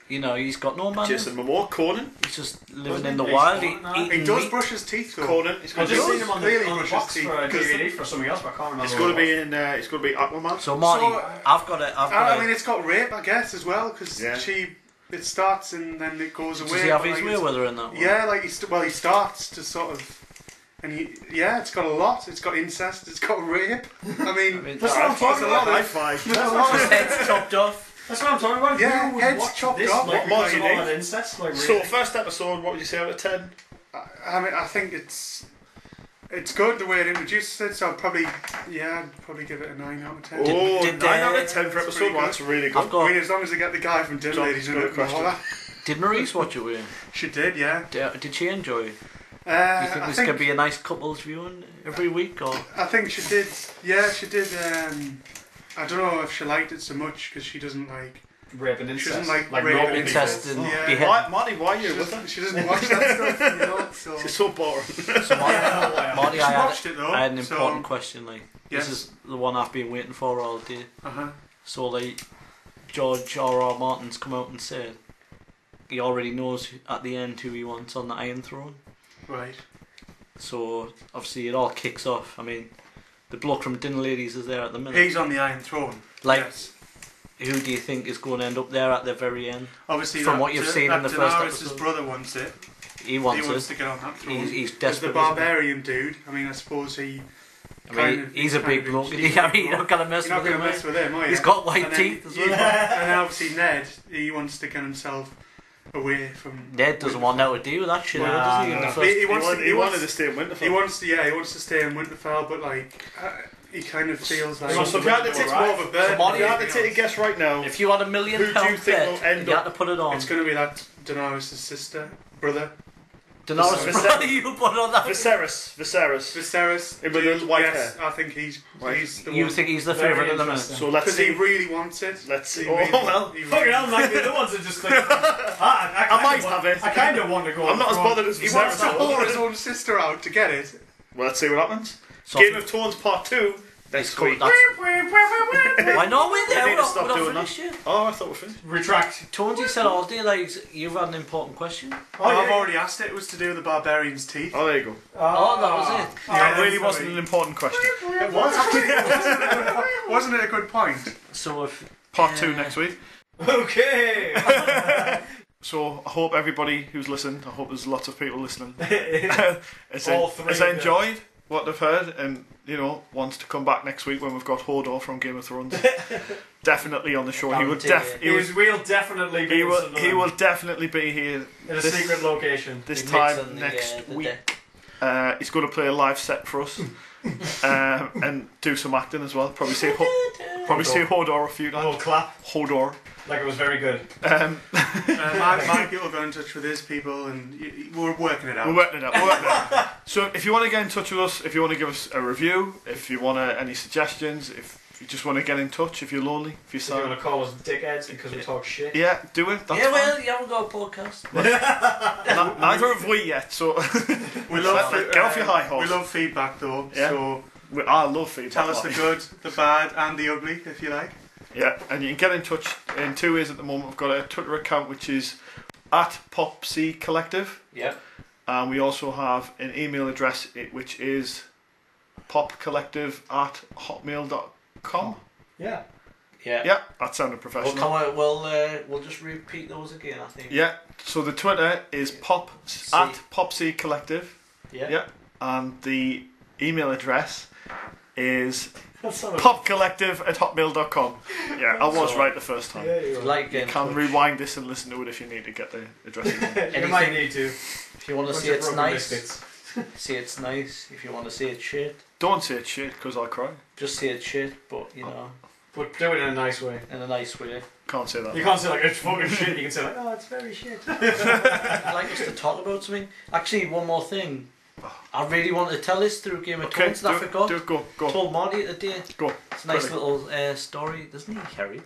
he's got no man. Jason Momoa, Conan. He's just living Wasn't in he? the He's wild, fine now. eating He does meat. brush his teeth though. Conan. He's I going just to seen him on Clearly the brushes box teeth, for a because DVD for something else, but I can't remember. It's what going to it be was. in. It's going to be Aquaman. So, Marty, So, I've got I mean, it's got rape, I guess, as well, because Yeah. it starts and then it goes away. does he have but, his like, way it's- with her in that one? Yeah, like he starts to sort of, and it's got a lot. It's got incest. It's got rape. I mean, That's what I'm talking a lot about. of- High five. there's a lot of- Head's chopped off. That's what I'm talking about. Yeah, Who would heads watch chopped this, off, like, what with more all do you that incest, like, So really? first episode, what would you say out of 10? I mean, I think it's good the way it introduces it. So I'd probably give it a 9 out of 10. Oh, did 9 out they- of 10 for That's episode pretty 1. good. That's really I've good. I got. mean, as long as they get the guy from Dinner John, Ladies in got a it, and all question. that. Did Maurice watch it with you? She did, yeah. Did she enjoy it? You I think this think could be a nice couples viewing every week, or I think she did. Yeah, she did. I don't know if she liked it so much because she doesn't like rape and incest. She doesn't like like rape normal and people. incest and Yeah. behead. Marty, why are you with her? She doesn't watch that stuff, you know. So She's so boring. So Marty, she watched it though. I had an so, important question. Like, Yes. this is the one I've been waiting for all day. Uh-huh. So, like, George R.R. Martin's come out and said he already knows at the end who he wants on the Iron Throne. Right. So, obviously, it all kicks off. I mean, the bloke from Dinner Ladies is there at the minute. He's on the Iron Throne. Like, yes. who do you think is going to end up there at the very end? Obviously, from what you've seen in the first Daenerys' episode. brother wants it. He wants to get on that throne. He's There's desperate. the barbarian dude. I mean, I suppose he. I mean, he's a big bloke. I mean, you're not going to mess You're not with going him. to mess with him, are you? He's got white And then teeth as well. And then obviously Ned, he wants to get himself away from. Ned doesn't want nothing to do with that shit, Nah, does he? In the no. first, He wanted to stay in Winterfell. He wants to stay in Winterfell, but like he kind of feels like. So if you had to take it's more of a burden. Marty, if you had to take a guess right now, if you had $1 million Who do you think bet, will end you had up- to put it on. It's going to be that Daenerys' sister, brother, Daenerys, Viserys. you put on that. Viserys. Viserys. With the white yes, hair. I think he's the You one. think he's the Very favourite at the minute? interesting. So let's Because he see. really wants it. Let's see. He Oh really- well. he Fucking really- hell, like the other ones are just like. I might have it. I kind of want to go. I'm not as bothered as He wants to Viserys. whore his own sister out to get it. Well, let's see what happens. So Game of Thrones Part 2 next cool, week. that's- Why not? We're there. We need We're to stop not doing finished yet. Oh, I thought we finished. Retract. Tonesy said all day, like, you've had an important question. I've already asked it. It was to do with the barbarian's teeth. Oh, there you go. Oh, that was it. That Yeah, really sorry. wasn't an important question. It was. Wasn't it a good point? So if Part 2 next week. Okay. So I hope everybody who's listened, I hope there's lots of people listening, has All three has of them. enjoyed what they've heard and, you know, wants to come back next week when we've got Hodor from Game of Thrones. Definitely on the show. He would Guarantee We'll definitely be he will definitely be here in a this- secret location. this he time mixed in the, next the week. deck. He's going to play a live set for us and do some acting as well. Probably say Hodor a few A little times. clap, Hodor. like it was very good. My people got in touch with his people, and we're working it out. We're working it out. So if you want to get in touch with us, if you want to give us a review, if you want any suggestions, if you just want to get in touch, if you're lonely, if you're If you want sad, to call us dickheads because we talk shit. yeah, do it. That's Yeah, fine. well, you haven't got a podcast. Neither have we yet. So We love get off your high horse. We love feedback though. Yeah. So I love feedback. tell us the good, the bad, and the ugly if you like. Yeah, and you can get in touch in 2 ways at the moment. We've got a Twitter account which is @PopC Collective, and we also have an email address which is popcollective@hotmail.com. Yeah. Yeah. Yeah, that sounded professional. We'll just repeat those again, I think. Yeah, so the Twitter is @PopC Collective. Yeah. Yeah, and the email address is That's not a- popcollective@hotmail.com. Yeah, I was So- right the first time. Yeah, If you you are. like You getting can touch, rewind this and listen to it if you need to get the address again. You might need to. if you want to Bunch say of it's broken nice, biscuits. say it's nice. If you want to say it's shit, Don't say it's shit because I'll cry. just say it's shit, but, you know, But do it in a nice way. in a nice way. Can't say that. You can't say like it's fucking shit. You can say like, oh, it's very shit. I'd like us to talk about something. Actually, one more thing. I really wanted to tell this through Game of Okay, Thrones, and I forgot. do it, go. Told Marty today. Go. It's a nice Quickly. little story, doesn't he, Harry?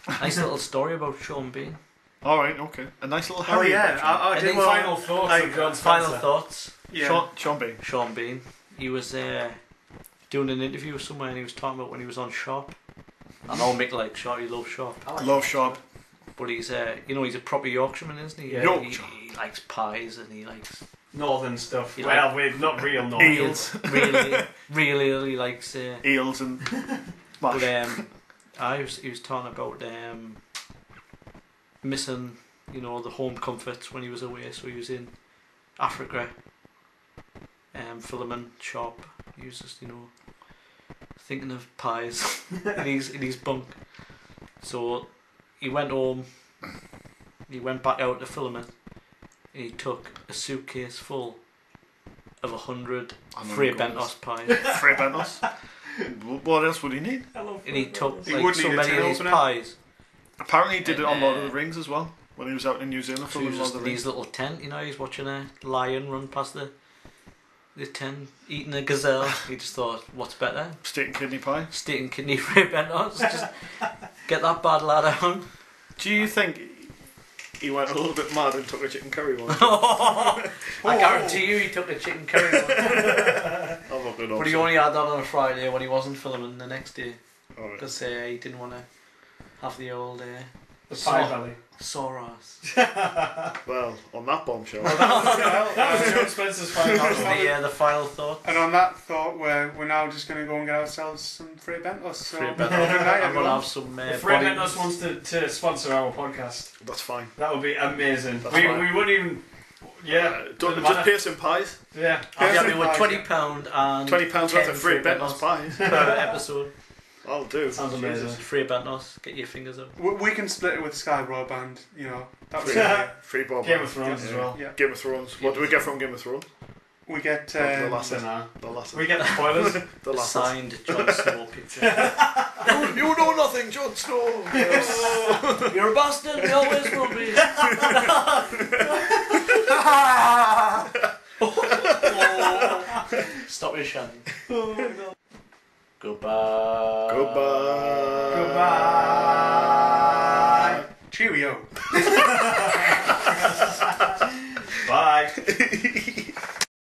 Nice little story about Sean Bean. Alright, okay. A nice little Oh Harry. yeah, I And did then well, Final thoughts like, of John Final Spencer. thoughts. Yeah. Sean Bean. Sean Bean. He was doing an interview somewhere, and he was talking about when he was on Sharp. I know Mick likes Sharp. He loves Sharp. Love Sharp. But he's he's a proper Yorkshireman, isn't he? Yeah. Yorkshire. He likes pies, and he likes Northern stuff. You Well, wait, not real northern. Eels. really likes. Eels and But mash. he was talking about missing, the home comforts when he was away. So he was in Africa, filming Sharp. He was just, thinking of pies in his bunk. So he went home. He went back out to film it, and he took a suitcase full of 100 Frey Bentos pies. Frey Bentos. What else would he need? And he took He like would so need a many tin of these opener. pies. Apparently he did it on Lord of the Rings as well. When he was out in New Zealand So he filming was Lord just of in the his Rings. little tent, he's watching a lion run past the tent, eating a gazelle. He just thought, what's better? Steak and kidney pie. Steak and kidney Frey Bentos. Just get that bad lad out. Do you think he went a little bit mad and took a chicken curry one? I guarantee you he took a chicken curry one. I'm not good. But he only had that on a Friday when he wasn't filming the next day. Alright. Because he didn't want to have the old The Pie Valley. sore ass. Well, on that bombshell. That was Joe Spencer's final That was thought. the final thought. And on that thought, we're now just going to go and get ourselves some free bentos. So Free good Bentos. night, I'm going to everyone. have some If body- Red Mentos wants to sponsor our podcast, That's fine. that would be amazing. That's We fine. wouldn't even. Yeah. Don't, doesn't just matter. Pearson pies. Yeah. I'll Yes, be with pies, £20 and £20 worth 10 of free Bentos pies. per episode. I'll do. Sounds amazing. Free Bentos. Get your fingers up. We can split it with Sky Broadband, you know. That was Free, it. free bob. Game of Thrones as well. Yeah. Game of Thrones. What do we get from Game of Thrones? We get The last. Dunno. The last. We get spoilers. The last. Signed Jon Snow picture. You know nothing, Jon Snow. You're a bastard. You always will be. Stop your shouting. Goodbye.